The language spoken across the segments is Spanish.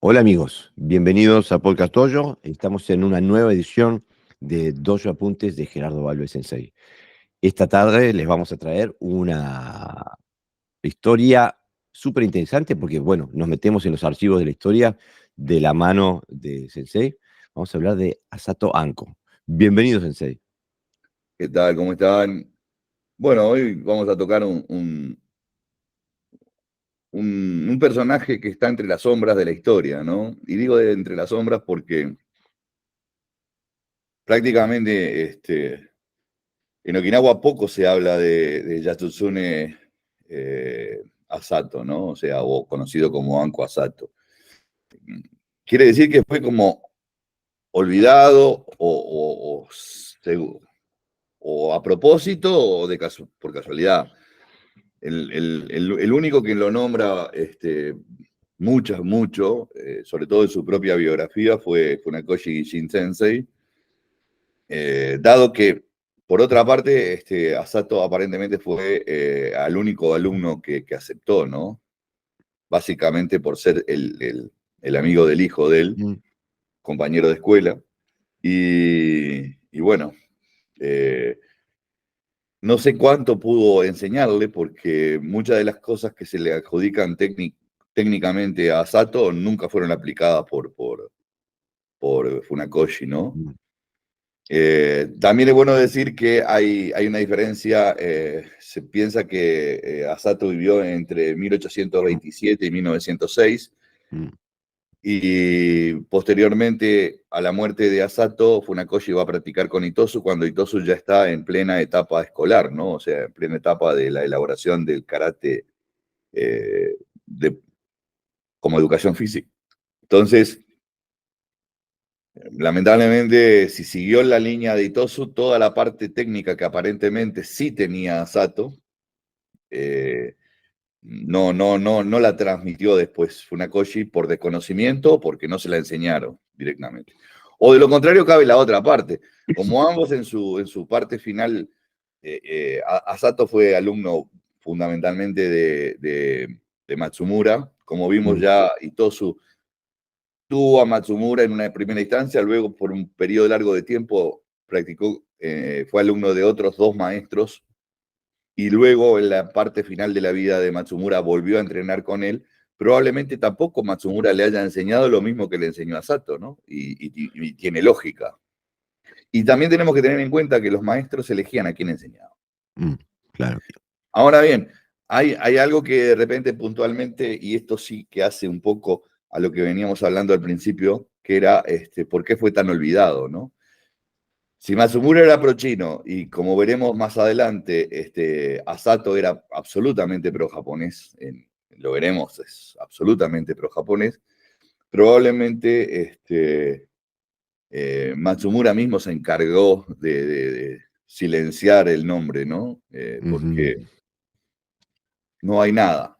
Hola amigos, bienvenidos a Podcast Dojo. Estamos en una nueva edición de Dojo Apuntes de Gerardo Valve Sensei. Esta tarde les vamos a traer una historia súper interesante porque, bueno, nos metemos en los archivos de la historia de la mano de Sensei. Vamos a hablar de Asato Anko. Bienvenido, Sensei. ¿Qué tal? ¿Cómo están? Bueno, hoy vamos a tocar un personaje que está entre las sombras de la historia, ¿no? Y digo entre las sombras porque prácticamente en Okinawa poco se habla de Yasutsune Asato, ¿no? O sea, o conocido como Anko Asato. Quiere decir que fue como olvidado o a propósito o por casualidad. El único que lo nombra mucho, sobre todo en su propia biografía, fue Funakoshi Gishin Sensei, dado que, por otra parte, Asato aparentemente fue al único alumno que aceptó, ¿no? Básicamente por ser el amigo del hijo de él, Mm. compañero de escuela, y bueno, eh, no sé cuánto pudo enseñarle, porque muchas de las cosas que se le adjudican técnicamente a Sato nunca fueron aplicadas por Funakoshi, ¿no? Mm. También es bueno decir que hay una diferencia. Se piensa que Asato vivió entre 1827 y 1906, Mm. y posteriormente a la muerte de Asato, Funakoshi va a practicar con Itosu cuando Itosu ya está en plena etapa escolar, ¿no? O sea, en plena etapa de la elaboración del karate eh, de, como educación física. Entonces, lamentablemente, si siguió la línea de Itosu, toda la parte técnica que aparentemente sí tenía Asato, eh, no la transmitió después Funakoshi por desconocimiento o porque no se la enseñaron directamente. O de lo contrario, cabe la otra parte. Como ambos en su parte final, Asato fue alumno fundamentalmente de Matsumura. Como vimos Mm. ya, Itosu tuvo a Matsumura en una primera instancia, luego por un periodo largo de tiempo practicó, fue alumno de otros dos maestros, y luego en la parte final de la vida de Matsumura volvió a entrenar con él. Probablemente tampoco Matsumura le haya enseñado lo mismo que le enseñó a Sato, ¿no? Y tiene lógica. Y también tenemos que tener en cuenta que los maestros elegían a quién enseñaban. Mm. Claro. Ahora bien, hay algo que de repente puntualmente, y esto sí que hace un poco a lo que veníamos hablando al principio, que era por qué fue tan olvidado, ¿no? Si Matsumura era pro-chino y, como veremos más adelante, Asato era absolutamente pro-japonés, lo veremos, es absolutamente pro-japonés, probablemente Matsumura mismo se encargó de silenciar el nombre, ¿no? Ujú. Porque no hay nada,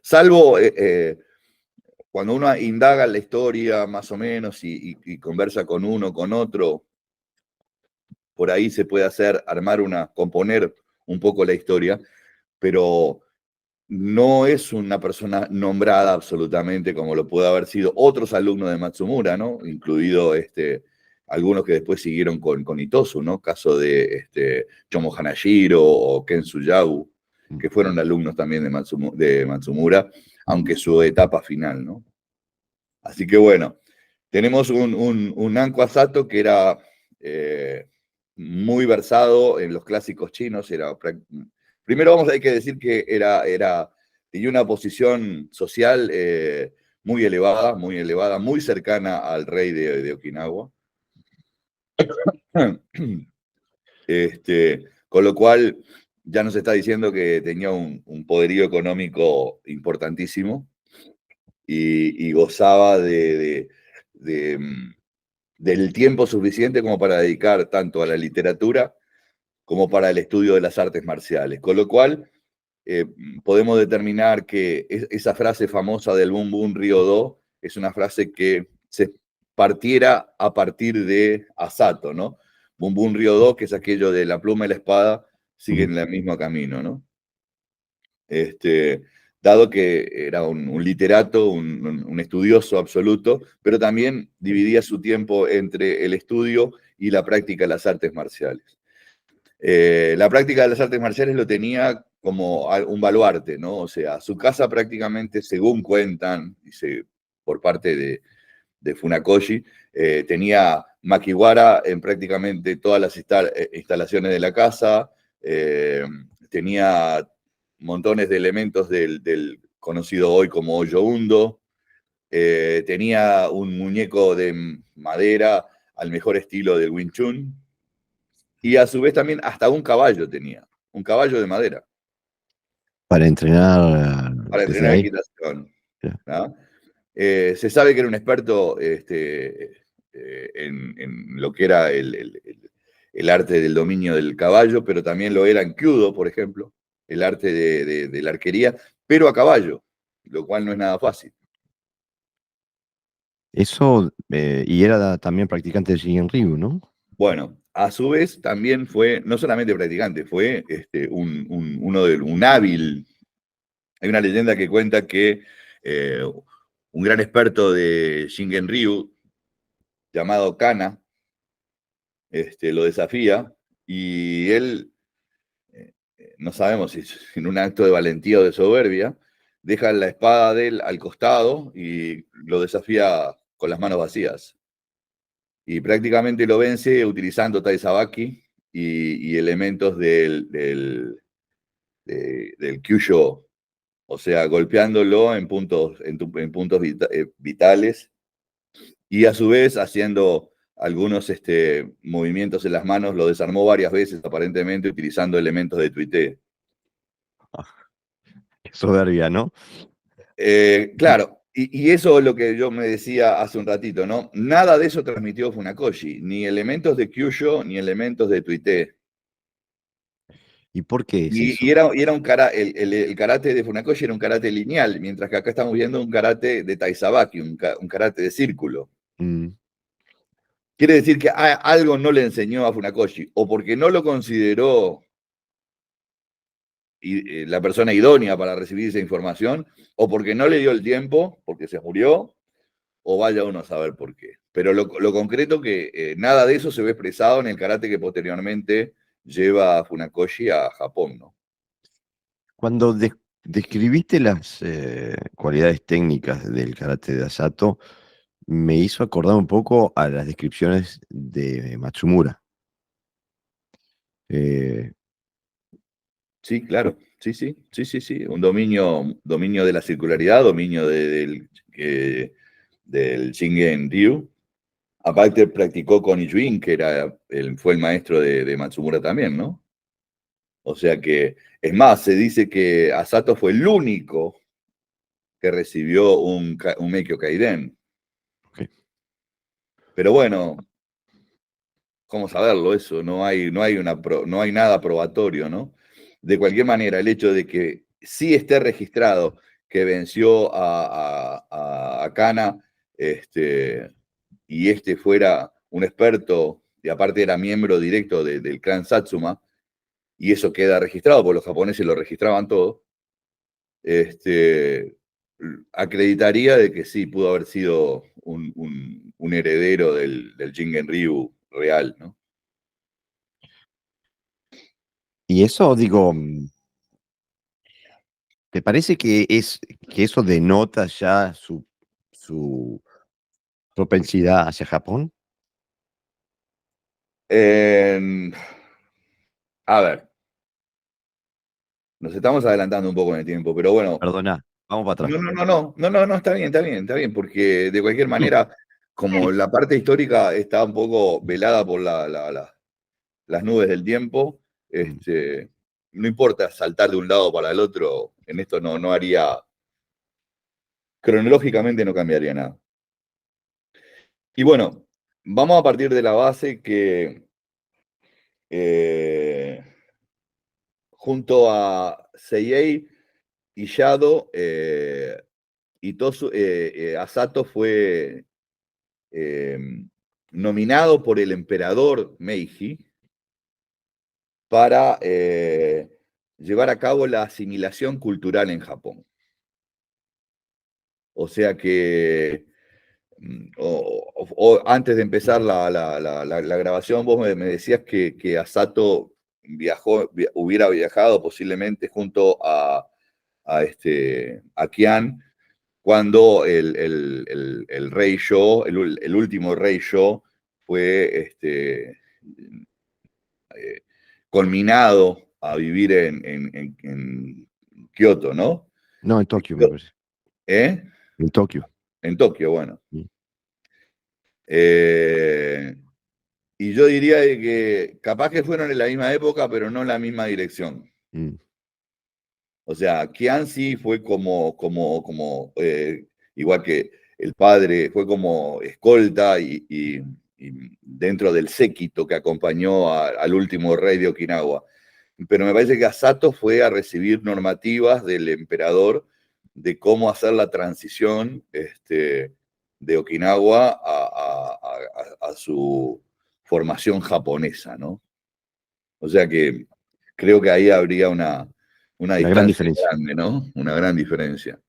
salvo cuando uno indaga la historia más o menos y conversa con uno, con otro. Por ahí se puede componer un poco la historia, pero no es una persona nombrada absolutamente como lo puede haber sido otros alumnos de Matsumura, ¿no? Incluido algunos que después siguieron con Itosu, ¿no? Caso de Chomo Hanashiro o Ken Suyabu, Mm. que fueron alumnos también de Matsumura, aunque su etapa final, ¿no? Así que bueno, tenemos un Anko Asato que era muy versado en los clásicos chinos. Primero hay que decir que tenía una posición social muy elevada, muy cercana al rey de Okinawa. Con lo cual ya nos está diciendo que tenía un poderío económico importantísimo, y gozaba de, del tiempo suficiente como para dedicar tanto a la literatura como para el estudio de las artes marciales. Con lo cual, eh, podemos determinar que esa frase famosa del Bun Bun Ryo-Do es una frase que se partiera a partir de Asato, ¿no? Bun Bun Ryo-Do, que es aquello de la pluma y la espada, Mm. siguen el mismo camino, ¿no? Este, dado que era un literato, un estudioso absoluto, pero también dividía su tiempo entre el estudio y la práctica de las artes marciales. La práctica de las artes marciales lo tenía como un baluarte, ¿no? O sea, su casa prácticamente, según cuentan, por parte de Funakoshi, tenía makiwara en prácticamente todas las instalaciones de la casa, tenía montones de elementos del conocido hoy como Hoyo Hundo, tenía un muñeco de madera al mejor estilo del Wing Chun, y a su vez también hasta un caballo tenía, un caballo de madera, Para entrenar para desde entrenar ahí. equitación, Ya. ¿no? Se sabe que era un experto en lo que era el arte del dominio del caballo, pero también lo era en Kyudo, por ejemplo, el arte de la arquería, pero a caballo, lo cual no es nada fácil. Eso, y era también practicante de Shinrin-ryu, ¿no? Bueno, a su vez también fue, no solamente practicante, fue un hábil. Hay una leyenda que cuenta que un gran experto de Shingen Ryu, llamado Kana, lo desafía y él, no sabemos si en un acto de valentía o de soberbia, deja la espada de él al costado y lo desafía con las manos vacías. Y prácticamente lo vence utilizando Taizabaki y elementos del Kyusho, o sea, golpeándolo en puntos vitales y a su vez haciendo algunos movimientos en las manos, lo desarmó varias veces aparentemente utilizando elementos de tuité. Qué soberbia, ¿no? Claro, y eso es lo que yo me decía hace un ratito, ¿no? Nada de eso transmitió Funakoshi, ni elementos de Kyusho, ni elementos de tuité. ¿Y por qué es Y eso? era el karate de Funakoshi era un karate lineal, mientras que acá estamos viendo un karate de Taizabaki, un karate de círculo. Mm. Quiere decir que algo no le enseñó a Funakoshi, o porque no lo consideró la persona idónea para recibir esa información, o porque no le dio el tiempo, porque se murió, o vaya uno a saber por qué. Pero lo concreto que nada de eso se ve expresado en el karate que posteriormente lleva a Funakoshi a Japón, ¿no? Cuando describiste las cualidades técnicas del karate de Asato, me hizo acordar un poco a las descripciones de Matsumura. Eh, Sí, claro. Sí, sí, sí, sí, sí. Un dominio de la circularidad, dominio del Shingen Ryu. Aparte practicó con Ijuin, que fue el maestro de Matsumura también, ¿no? O sea que, es más, se dice que Asato fue el único que recibió un Meikyo Kaiden. ok. Pero bueno, ¿cómo saberlo eso? No hay nada probatorio, ¿no? De cualquier manera, el hecho de que sí esté registrado que venció a Kana, y fuera un experto, y aparte era miembro directo del clan Satsuma, y eso queda registrado, porque los japoneses lo registraban todo, acreditaría de que sí, pudo haber sido un heredero del Jingen Ryu real, ¿no? Y eso, digo, ¿te parece que eso denota ya su propensidad hacia Japón? Eh, a ver, nos estamos adelantando un poco en el tiempo, pero bueno, Perdona, vamos para atrás. no, está bien, porque de cualquier manera, como la parte histórica está un poco velada por las nubes del tiempo, Mm. no importa saltar de un lado para el otro, en esto no haría, cronológicamente no cambiaría nada. Y bueno, vamos a partir de la base que eh, junto a Seiyei y Yado, Asato fue eh, nominado por el emperador Meiji para llevar a cabo la asimilación cultural en Japón. O sea que, o antes de empezar la grabación, vos me decías que Asato hubiera viajado posiblemente junto a Kian cuando el rey Yo, el último rey Yo, fue culminado a vivir en Kioto, ¿no? No, en Tokio, me parece. ¿Eh? En Tokio. En Tokio, bueno. Mm. Y yo diría de que capaz que fueron en la misma época, pero no en la misma dirección. Mm. O sea, Kian sí fue igual que el padre, fue como escolta y dentro del séquito que acompañó al último rey de Okinawa. Pero me parece que Asato fue a recibir normativas del emperador de cómo hacer la transición de Okinawa a su formación japonesa, ¿no? O sea que creo que ahí habría una Una gran distancia diferencia. grande, ¿no? Una gran diferencia.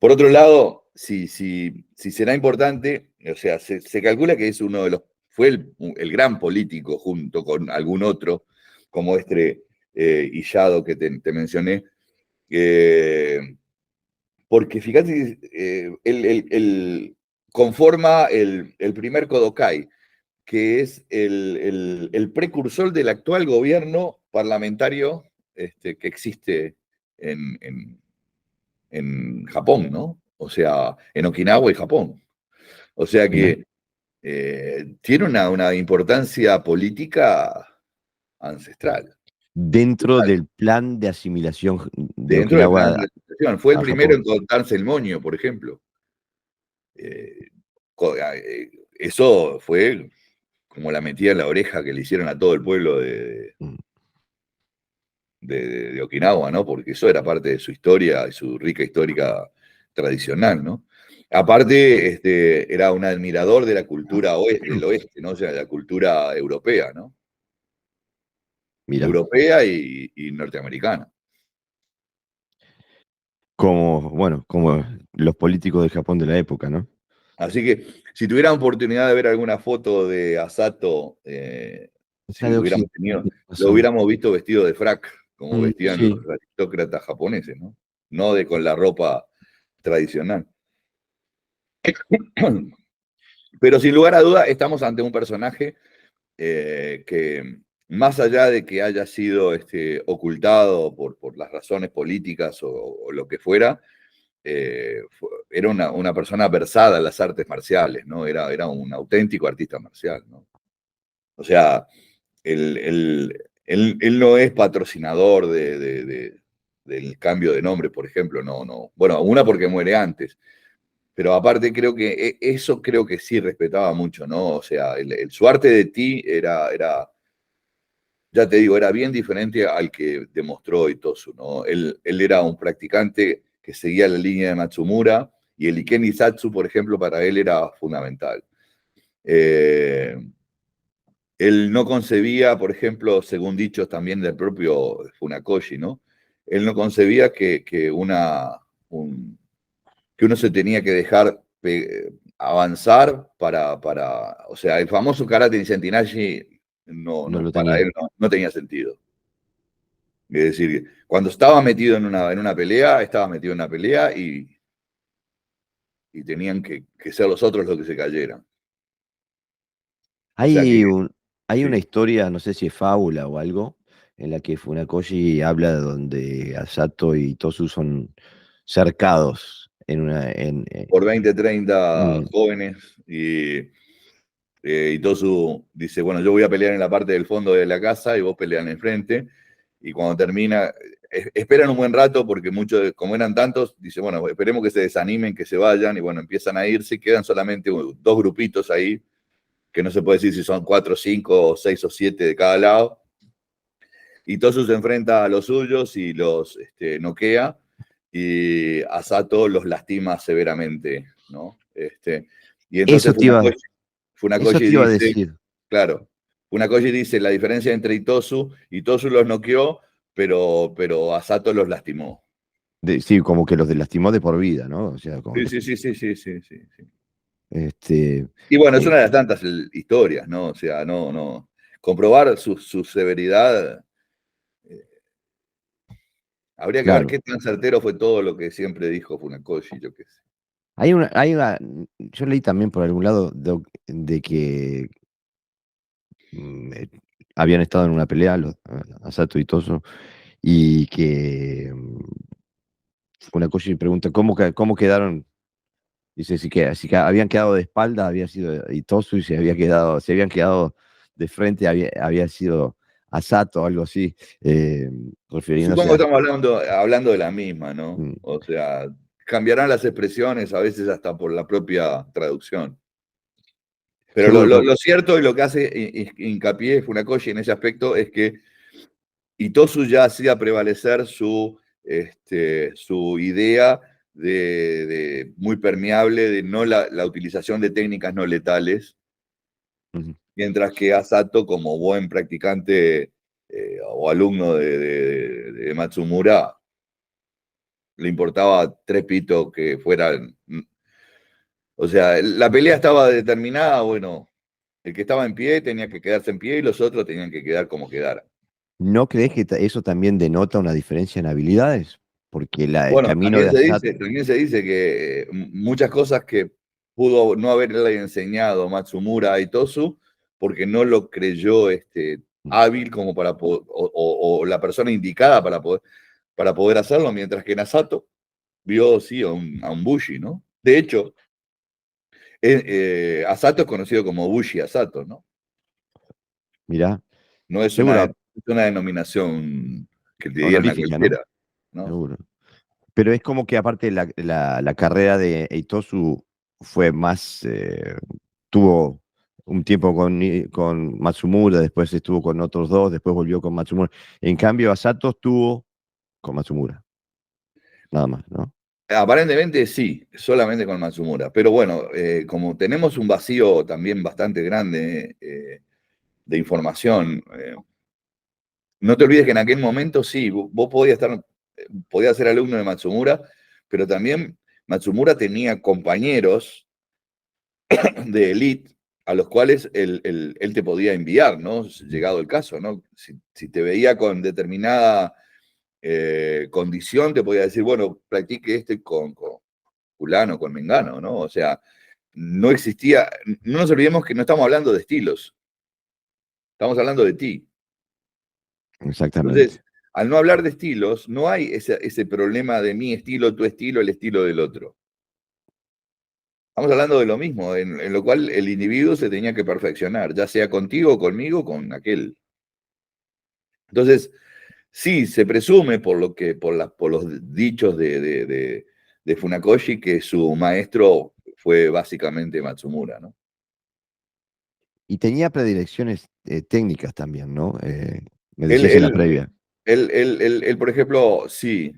Por otro lado, si será importante, o sea, se calcula que es uno de los, fue el gran político junto con algún otro, como Illado que te mencioné, porque fíjate, conforma el primer Kodokai, que es el precursor del actual gobierno parlamentario que existe en Japón, ¿no? O sea, en Okinawa y Japón. O sea Mirá. que tiene una importancia política ancestral, Dentro del plan de asimilación de dentro del plan Okinawa de la situación. Fue el a primero Japón. en cortarse el moño, por ejemplo. Eso fue como la metida en la oreja que le hicieron a todo el pueblo Mm. de Okinawa, ¿no? Porque eso era parte de su historia y su rica histórica tradicional, ¿no? Aparte, era un admirador de la cultura del oeste, ¿no? O sea, de la cultura europea, ¿no? Mirá, Europea y norteamericana. como, bueno, como los políticos de Japón de la época, ¿no? Así que si tuviera oportunidad de ver alguna foto de Asato, Está si de hubiéramos Occidente, tenido, tenés lo razón. hubiéramos visto vestido de frac, como vestían los Sí, aristócratas japoneses, ¿no? No con la ropa tradicional. Pero sin lugar a duda, estamos ante un personaje que, más allá de que haya sido ocultado por las razones políticas o lo que fuera, era una persona versada en las artes marciales, ¿no? Era un auténtico artista marcial, ¿no? O sea, él no es patrocinador del cambio de nombre, por ejemplo, no, no. Bueno, una porque muere antes, pero aparte creo que eso creo que sí respetaba mucho, ¿no? O sea, su arte de ti ya te digo, era bien diferente al que demostró Itosu, ¿no? Él era un practicante que seguía la línea de Matsumura y el Iken Isatsu, por ejemplo, para él era fundamental. Eh, Él no concebía, por ejemplo, según dichos también del propio Funakoshi, ¿no? Él no concebía que uno se tenía que dejar avanzar o sea, el famoso karate de Sentinashi no lo para tenía. él no tenía sentido. Es decir, cuando estaba metido en una pelea, estaba metido en una pelea y tenían que ser los otros los que se cayeran. O sea que, Hay un, hay una sí, historia, no sé si es fábula o algo, en la que Funakoshi habla de donde Asato y Tosu son cercados en una, por 20, 30 mm, jóvenes y Tosu dice, bueno, yo voy a pelear en la parte del fondo de la casa y vos pelean enfrente. Y cuando termina, esperan un buen rato porque muchos, como eran tantos, dice, bueno, esperemos que se desanimen, que se vayan. Y bueno, empiezan a irse, quedan solamente dos grupitos ahí, que no se puede decir si son 4, 5, o 6 o 7 de cada lado. Y Tosu se enfrenta a los suyos y los noquea. Y Asato los lastima severamente, ¿no? Y entonces eso te iba, eso Funakoshi te iba a dice, decir. claro, Funakoshi dice la diferencia entre Itosu los noqueó, pero Asato los lastimó. Sí, como que los lastimó de por vida, ¿no? O sea, como Sí, sí, sí, sí, sí, sí, sí, sí. este, Y bueno, es eh, una de las tantas historias, ¿no? O sea, no. Comprobar su severidad, eh, habría que ver claro. qué tan certero fue todo lo que siempre dijo Funakoshi, yo qué sé. Yo leí también por algún lado de que mm, eh, habían estado en una pelea, Asato y Toso, y que Funakoshi pregunta cómo quedaron. Dice, si que habían quedado de espalda había sido Itosu y si habían quedado de frente había sido Asato o algo así, refiriéndose Supongo que a. estamos hablando de la misma, ¿no? Mm, O sea, cambiarán las expresiones a veces hasta por la propia traducción. Pero seguro, pero lo cierto y lo que hace hincapié Funakoshi en ese aspecto es que Itosu ya hacía prevalecer su idea muy permeable de no la utilización de técnicas no letales, ujú, mientras que Asato, como buen practicante o alumno de Matsumura, le importaba tres pitos que fueran. O sea, la pelea estaba determinada, bueno, el que estaba en pie tenía que quedarse en pie y los otros tenían que quedar como quedaran. ¿no crees que eso también denota una diferencia en habilidades? Porque el Bueno, camino de Asato. también se dice que muchas cosas que pudo no haberle enseñado Matsumura a Itosu, porque no lo creyó hábil como o la persona indicada para poder hacerlo, mientras que Nasato vio, sí, a un Bushi, ¿no? De hecho, Asato es conocido como Bushi Asato, ¿no? Mirá, No es seguro, una denominación que le dieran a honorífica, ¿no? cualquiera, ¿no? Seguro. Pero es como que aparte la carrera de Eitosu fue más, tuvo un tiempo con Matsumura, después estuvo con otros dos, después volvió con Matsumura. En cambio, Asato estuvo con Matsumura, nada más, ¿no? Aparentemente sí, solamente con Matsumura. Pero bueno, como tenemos un vacío también bastante grande de información, no te olvides que en aquel momento sí, vos podías ser alumno de Matsumura, pero también Matsumura tenía compañeros de elite a los cuales él te podía enviar, ¿no? Llegado el caso, ¿no? Si te veía con determinada condición, te podía decir, bueno, practique con fulano, con mengano, ¿no? O sea, no existía, no nos olvidemos que no estamos hablando de estilos, estamos hablando de ti. Entonces, Exactamente. al no hablar de estilos, no hay ese problema de mi estilo, tu estilo, el estilo del otro. Estamos hablando de lo mismo, en lo cual el individuo se tenía que perfeccionar, ya sea contigo, conmigo, con aquel. Entonces, sí, se presume por los dichos de Funakoshi que su maestro fue básicamente Matsumura, ¿no? Y tenía predilecciones técnicas también, ¿no? Me Él, decías en la él, previa. él, por ejemplo, sí,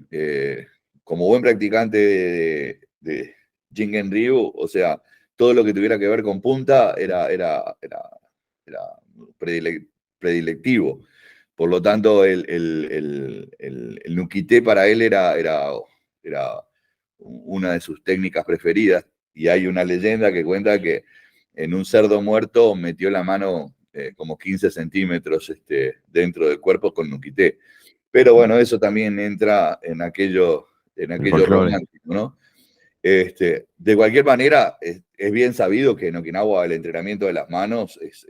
como buen practicante de Jingen Ryu, o sea, todo lo que tuviera que ver con punta era predilectivo. Por lo tanto, el Nukite para él era una de sus técnicas preferidas. Y hay una leyenda que cuenta que en un cerdo muerto metió la mano como 15 centímetros dentro del cuerpo con Nukite. Pero bueno, eso también entra en El aquello folclore. romántico, ¿no? De cualquier manera, es bien sabido que en Okinawa el entrenamiento de las manos es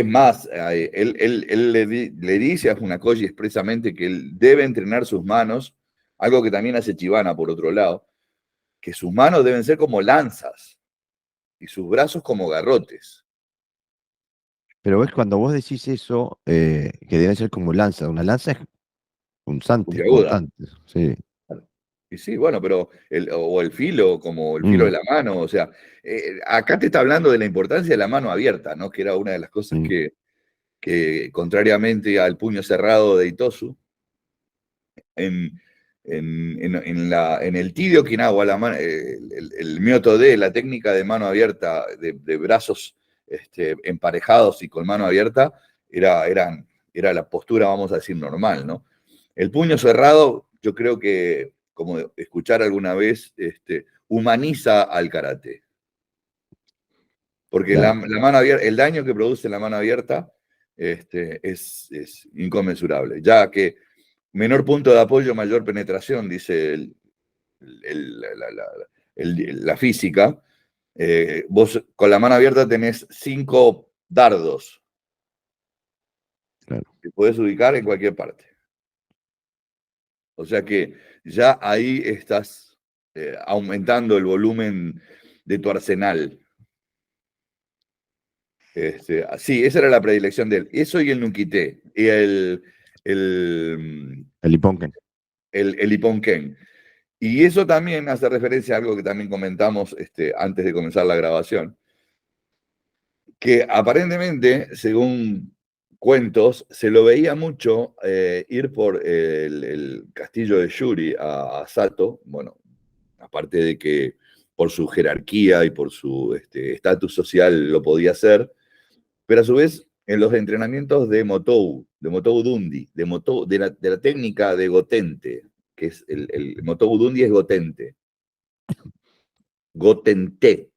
más, él le dice a Funakoshi expresamente que él debe entrenar sus manos, algo que también hace Chibana por otro lado, que sus manos deben ser como lanzas y sus brazos como garrotes. Pero ves, cuando vos decís eso, que deben ser como lanza, una lanza es punzante, Puntiaguda. cortante, sí. Y sí, bueno, pero o el filo, como el filo de Mm, la mano, o sea, acá te está hablando de la importancia de la mano abierta, ¿no? Que era una de las cosas mm. que contrariamente al puño cerrado de Itosu, en, en el Tide Okinawa, el Myoto D, la técnica de mano abierta, de brazos emparejados y con mano abierta, era la postura, vamos a decir, normal, ¿no? El puño cerrado, yo creo que, como escuchar alguna vez, humaniza al karate. Porque Claro, la mano abierta, el daño que produce la mano abierta es inconmensurable, ya que menor punto de apoyo, mayor penetración, dice la física. Vos con la mano abierta tenés 5 dardos claro. que podés ubicar en cualquier parte. O sea que ya ahí estás aumentando el volumen de tu arsenal. Sí, esa era la predilección de él. Eso y el Nukité. Y el, El Iponken. el Iponken. Y eso también hace referencia a algo que también comentamos antes de comenzar la grabación, que aparentemente, según cuentos, se lo veía mucho ir por el castillo de Yuri a Sato, bueno, aparte de que por su jerarquía y por su estatus social lo podía hacer, pero a su vez en los entrenamientos de Motou Dundi, de la técnica de Gotente, que es el Motou Dundi es Gotente, Gotente.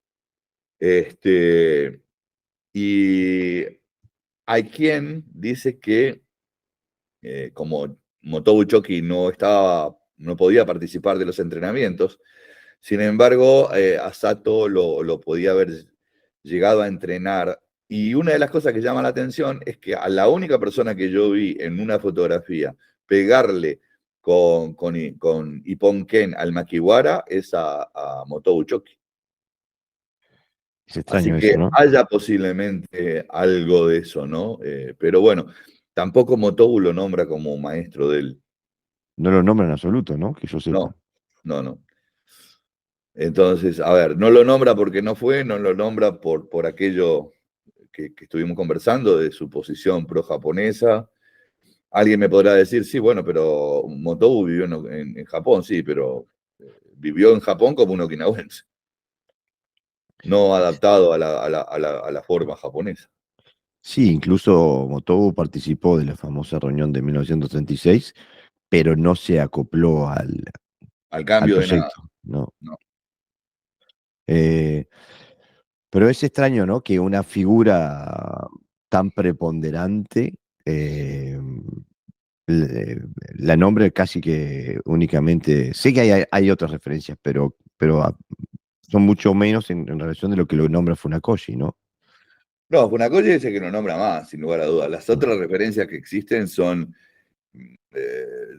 Y hay quien dice que como Motobu Choki no podía participar de los entrenamientos, sin embargo, a Sato lo podía haber llegado a entrenar. Y una de las cosas que llama la atención es que a la única persona que yo vi en una fotografía pegarle con Ippon Ken al Makiwara es a Motobu Choki. Es Así extraño que eso, ¿no? haya posiblemente algo de eso, ¿no? Pero bueno, tampoco Motobu lo nombra como maestro de él. No lo nombra en absoluto, ¿no? Que yo sepa. No, no, no. Entonces, a ver, no lo nombra porque no fue, no lo nombra por aquello que estuvimos conversando de su posición pro-japonesa. Alguien me podrá decir, sí, bueno, pero Motobu vivió en Japón, sí, pero vivió en Japón como un okinawense, no adaptado a la forma japonesa. Sí, incluso Motobu participó de la famosa reunión de 1936, pero no se acopló Al al cambio de nada. proyecto, ¿no? No. Eh, pero es extraño, ¿no? Que una figura tan preponderante le- la nombre casi que únicamente. Sé que hay otras referencias, pero son mucho menos en relación de lo que lo nombra Funakoshi, ¿no? No, Funakoshi es el que lo nombra más, sin lugar a dudas. Las Mm, otras referencias que existen son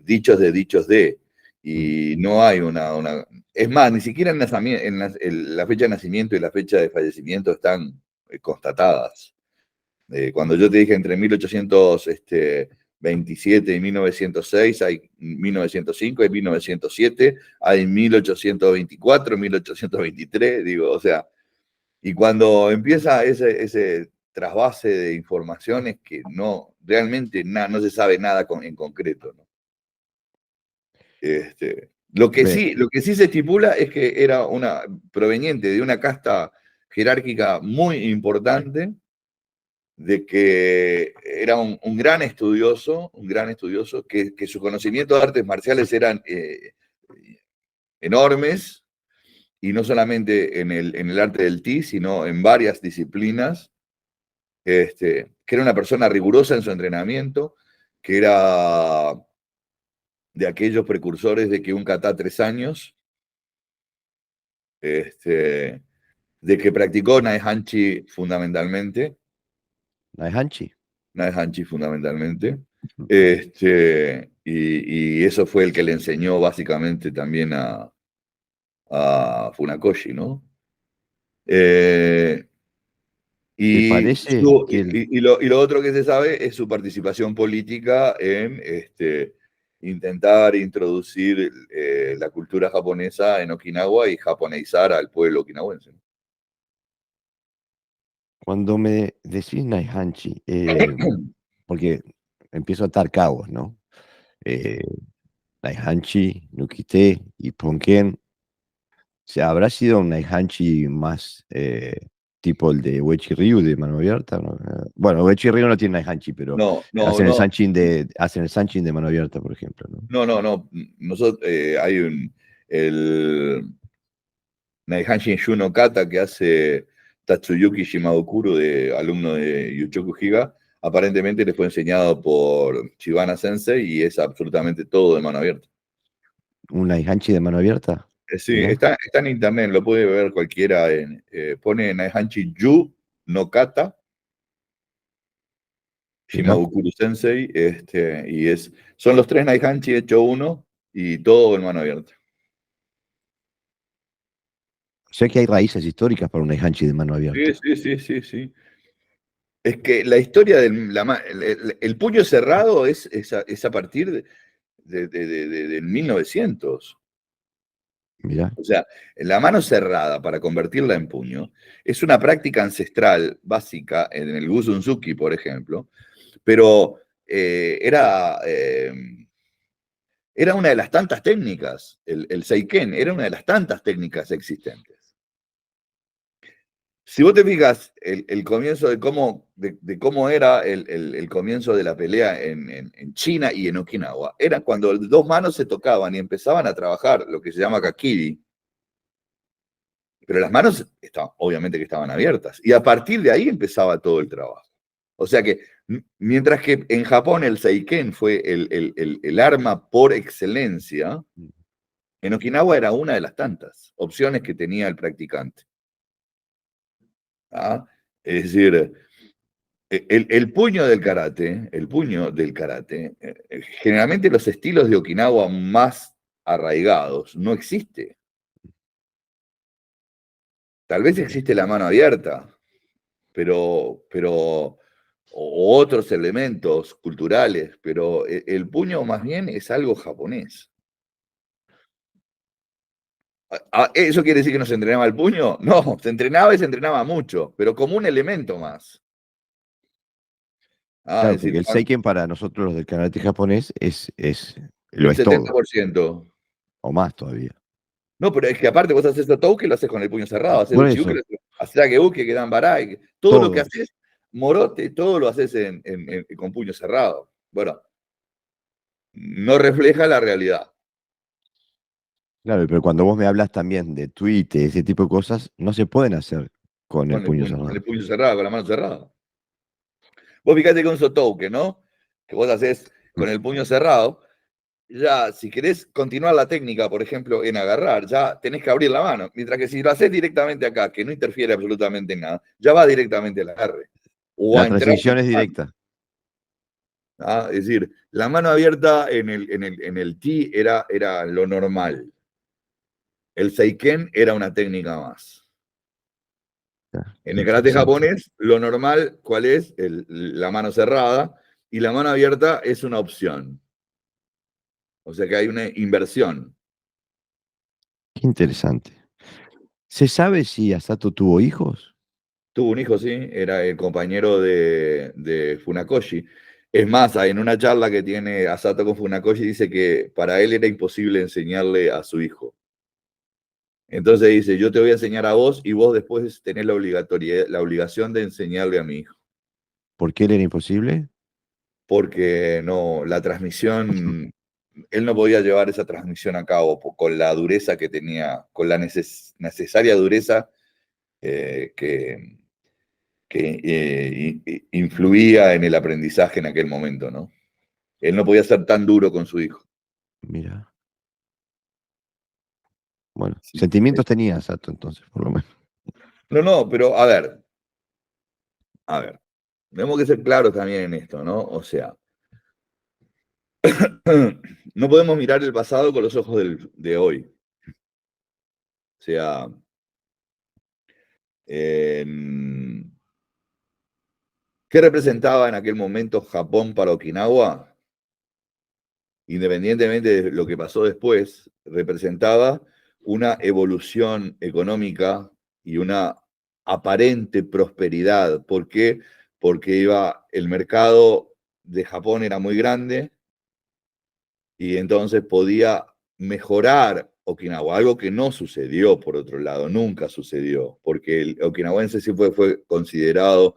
dichos de dichos de, mm. y no hay una. Es más, ni siquiera la fecha de nacimiento y la fecha de fallecimiento están constatadas. Cuando yo te dije entre 1827 y 1906, hay 1905, hay 1907, hay 1824, 1823, digo, o sea, y cuando empieza ese trasvase de informaciones que no, realmente no se sabe nada en concreto, ¿no? Ve, Lo que sí se estipula es que era proveniente de una casta jerárquica muy importante, de que era un gran estudioso, que sus conocimientos de artes marciales eran enormes, y no solamente en el arte del Ti, sino en varias disciplinas, que era una persona rigurosa en su entrenamiento, que era de aquellos precursores de que un kata 3 años, de que practicó Naihanchi fundamentalmente, Naihanchi. Naihanchi fundamentalmente, Mm. y eso fue el que le enseñó básicamente también a Funakoshi, ¿no? Eh, ¿Te y, parece que lo otro que se sabe es su participación política en intentar introducir la cultura japonesa en Okinawa y japoneizar al pueblo okinawense? cuando me decís Naihanchi, porque empiezo a atar cabos, ¿no? Eh, Naihanchi, Nukite y Ponken, o sea, ¿habrá sido un Naihanchi más tipo el de Uechi Ryu de mano abierta, ¿no? Bueno, Uechi Ryu no tiene Naihanchi, pero No, no, hacen el no, Sanchin hacen el Sanchin de mano abierta, por ejemplo, ¿no? no. Nosotros, hay el Naihanshin Shuno Kata que hace Tatsuyuki Shimabukuro, de alumno de Yuchoku Higa. Aparentemente les fue enseñado por Shibana Sensei y es absolutamente todo de mano abierta. ¿Un Naihanchi de mano abierta? Sí, Mirá. está en internet, lo puede ver cualquiera. Pone Naihanchi Yu no Kata, Mirá. Shimabukuro Sensei, son los 3 Naihanchi hecho uno y todo en mano abierta. O sea que hay raíces históricas para un Naihanchi de mano abierta. Sí. Es que la historia el puño cerrado es a partir del 1900. Mirá. O sea, la mano cerrada para convertirla en puño es una práctica ancestral básica en el Guzunzuki, por ejemplo, pero era una de las tantas técnicas, el Seiken era una de las tantas técnicas existentes. Si vos te fijas el comienzo de cómo era el comienzo de la pelea en China y en Okinawa, era cuando dos manos se tocaban y empezaban a trabajar lo que se llama kakiri, pero las manos obviamente que estaban abiertas, y a partir de ahí empezaba todo el trabajo. O sea que, mientras que en Japón el Seiken fue el arma por excelencia, en Okinawa era una de las tantas opciones que tenía el practicante. ¿Ah? Es decir, el puño del karate, generalmente los estilos de Okinawa más arraigados no existe. Tal vez existe la mano abierta, o otros elementos culturales, pero el puño más bien es algo japonés. ¿Eso quiere decir que no se entrenaba el puño? No, se entrenaba y se entrenaba mucho, pero como un elemento más. Claro, Es porque decir, el Seiken para nosotros los del karate japonés lo el es todo, 70%. o más todavía. No, pero es que aparte vos haces Totouki, lo haces con el puño cerrado, haces Por Uchiuke, eso, haces Ageuke, que dan Barai, todo lo que todo. haces, Morote, todo lo haces con puño cerrado. Bueno, no refleja la realidad. Claro, pero cuando vos me hablas también de Twitter, ese tipo de cosas, no se pueden hacer con el puño Con el cerrado. puño cerrado, con la mano cerrada. Vos fíjate con un Sotouke, ¿no? Que vos haces Mm. con el puño cerrado, ya si querés continuar la técnica, por ejemplo, en agarrar, ya tenés que abrir la mano. Mientras que si lo haces directamente acá, que no interfiere absolutamente en nada, ya va directamente al agarre. O La a entrar con transmisión es la mano. directa. Es decir, la mano abierta en el Ti era lo normal. El Seiken era una técnica más. En Qué el karate interesante. japonés, lo normal, ¿cuál es? La mano cerrada, y la mano abierta es una opción. O sea que hay una inversión. Qué interesante. ¿Se sabe si Asato tuvo hijos? Tuvo un hijo, sí, era el compañero de Funakoshi. Es más, en una charla que tiene Asato con Funakoshi, dice que para él era imposible enseñarle a su hijo. Entonces dice, yo te voy a enseñar a vos y vos después tenés la obligación de enseñarle a mi hijo. ¿Por qué él era imposible? Porque no, la transmisión, él no podía llevar esa transmisión a cabo con la dureza que tenía, con la necesaria dureza que influía en el aprendizaje en aquel momento, ¿no? Él no podía ser tan duro con su hijo. Mira, bueno, Sí. sentimientos tenía Asato entonces, por lo menos. No, pero a ver, tenemos que ser claros también en esto, ¿no? O sea, no podemos mirar el pasado con los ojos de hoy. O sea, ¿qué representaba en aquel momento Japón para Okinawa? Independientemente de lo que pasó después, representaba una evolución económica y una aparente prosperidad. ¿Por qué? Porque el mercado de Japón era muy grande y entonces podía mejorar Okinawa, algo que no sucedió, por otro lado, nunca sucedió, porque el okinawense siempre fue considerado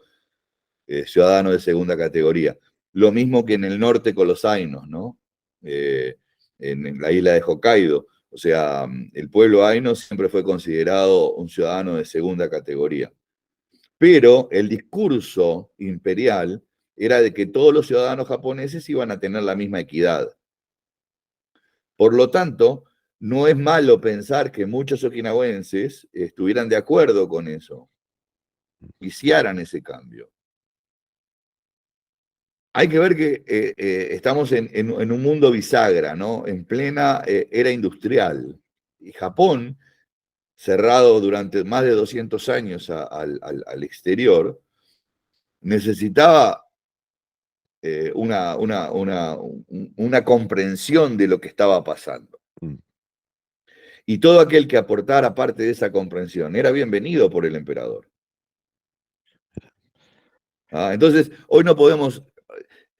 ciudadano de segunda categoría. Lo mismo que en el norte con los ainos, ¿no? En la isla de Hokkaido. O sea, el pueblo aino siempre fue considerado un ciudadano de segunda categoría. Pero el discurso imperial era de que todos los ciudadanos japoneses iban a tener la misma equidad. Por lo tanto, no es malo pensar que muchos okinawenses estuvieran de acuerdo con eso, hicieran ese cambio. Hay que ver que estamos en un mundo bisagra, ¿no? En plena era industrial. Y Japón, cerrado durante más de 200 años al exterior, necesitaba una comprensión de lo que estaba pasando. Y todo aquel que aportara parte de esa comprensión era bienvenido por el emperador. Entonces, hoy no podemos,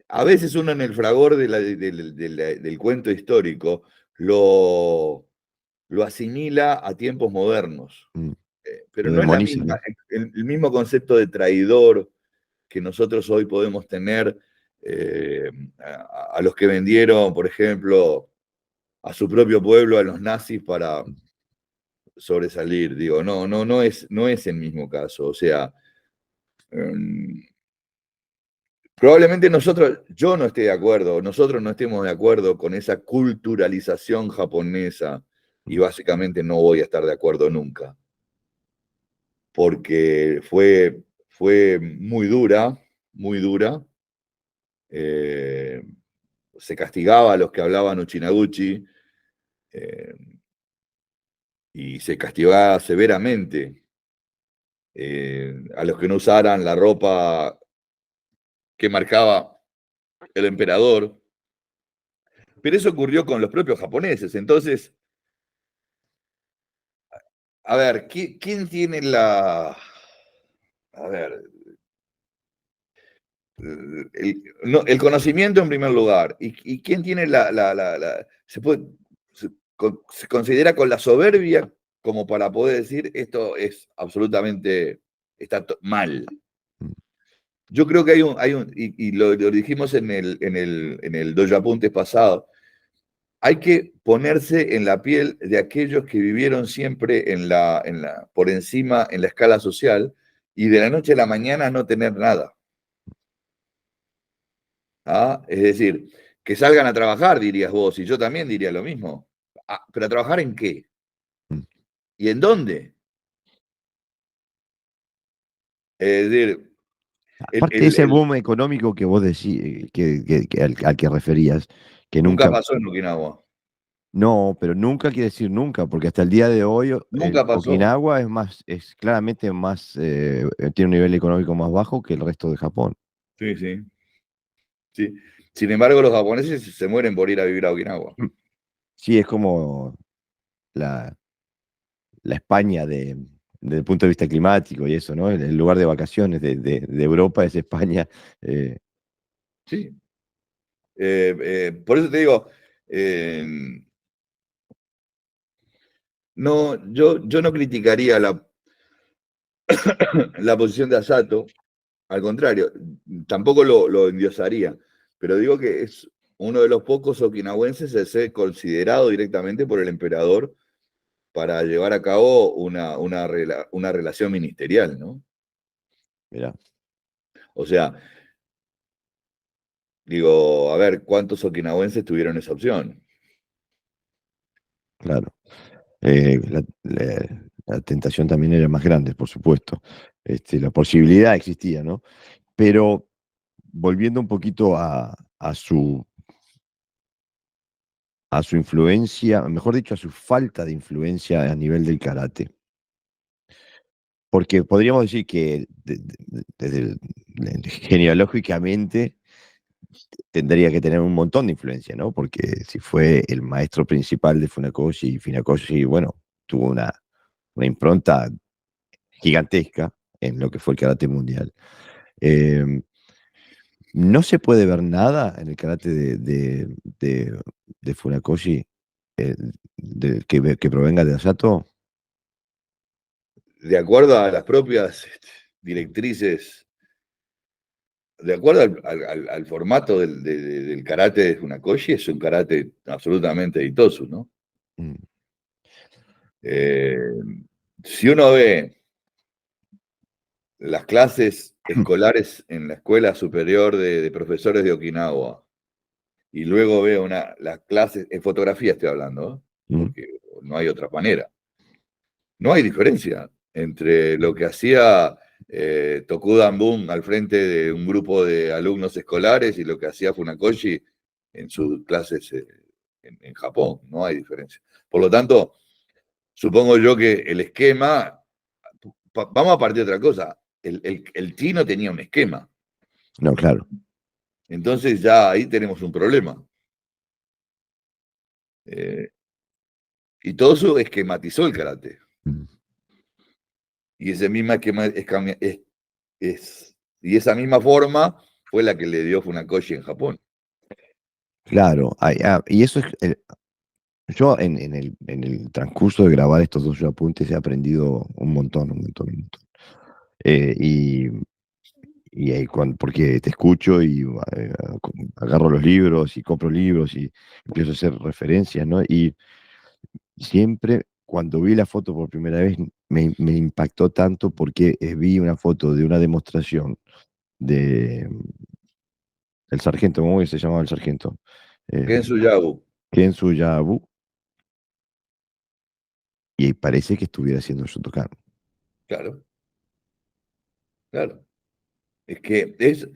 a veces uno en el fragor del cuento histórico lo asimila a tiempos modernos, pero Lo no es la demoniza, misma, ¿no? el mismo concepto de traidor que nosotros hoy podemos tener a los que vendieron, por ejemplo, a su propio pueblo, a los nazis para sobresalir. Digo, no es el mismo caso. O sea, probablemente yo no esté de acuerdo, nosotros no estemos de acuerdo con esa culturalización japonesa y básicamente no voy a estar de acuerdo nunca, porque fue muy dura, muy dura. Se castigaba a los que hablaban Uchinaguchi y se castigaba severamente a los que no usaran la ropa que marcaba el emperador. Pero eso ocurrió con los propios japoneses. Entonces, a ver, ¿quién tiene la... A ver, el conocimiento en primer lugar. ¿Y quién tiene se considera con la soberbia como para poder decir esto es absolutamente, está mal? Yo creo que y lo dijimos en el Dojo Apuntes pasado, hay que ponerse en la piel de aquellos que vivieron siempre por encima en la escala social y de la noche a la mañana no tener nada. Es decir, que salgan a trabajar, dirías vos, y yo también diría lo mismo. ¿Pero a trabajar en qué? ¿Y en dónde? Es decir, Aparte de ese boom económico que vos decís, al que referías, que nunca nunca, pasó en Okinawa. no, pero nunca quiere decir nunca, porque hasta el día de hoy Nunca pasó. Okinawa es claramente más, tiene un nivel económico más bajo que el resto de Japón. Sí, sí. Sí. Sin embargo, los japoneses se mueren por ir a vivir a Okinawa. Sí, es como la España desde el punto de vista climático y eso, ¿no? El lugar de vacaciones de Europa es España. Sí. Por eso te digo, no, yo no criticaría la posición de Asato, al contrario, tampoco lo endiosaría, pero digo que es uno de los pocos okinawenses a ser considerado directamente por el emperador para llevar a cabo una relación ministerial, ¿no? Mirá, O sea, digo, a ver, ¿cuántos okinawenses tuvieron esa opción? claro. La tentación también era más grande, por supuesto. La posibilidad existía, ¿no? Pero volviendo un poquito a su influencia, mejor dicho, a su falta de influencia a nivel del karate. Porque podríamos decir que genealógicamente tendría que tener un montón de influencia, ¿no? Porque si fue el maestro principal de Funakoshi, y Funakoshi, bueno, tuvo una impronta gigantesca en lo que fue el karate mundial. No se puede ver nada en el karate de Funakoshi que provenga de Asato. De acuerdo a las propias directrices, de acuerdo al formato del karate de Funakoshi, es un karate absolutamente Itosu, ¿no? Mm, Si uno ve las clases escolares en la Escuela Superior de Profesores de Okinawa y luego veo las clases, en fotografía estoy hablando, ¿no? mm, Porque no hay otra manera. No hay diferencia entre lo que hacía Tokudan Boom al frente de un grupo de alumnos escolares y lo que hacía Funakoshi en sus clases en Japón. No hay diferencia. Por lo tanto, supongo yo que el esquema, vamos a partir de otra cosa, el chino tenía un esquema. no, claro. Entonces ya ahí tenemos un problema. Eh, y todo eso esquematizó el karate. Mm, Y ese misma y esa misma forma fue la que le dio Funakoshi en Japón. claro. Y eso es. Yo en el transcurso de grabar estos dos apuntes he aprendido un montón, un montón, un montón. Eh, y, porque te escucho y agarro los libros y compro libros y empiezo a hacer referencias, ¿no? Y siempre cuando vi la foto por primera vez me impactó tanto porque vi una foto de una demostración de el sargento, ¿cómo se llamaba el sargento? Eh, Kensu Yabu, Kensu Yabu, y parece que estuviera haciendo Shotokan. claro, claro. Es que es,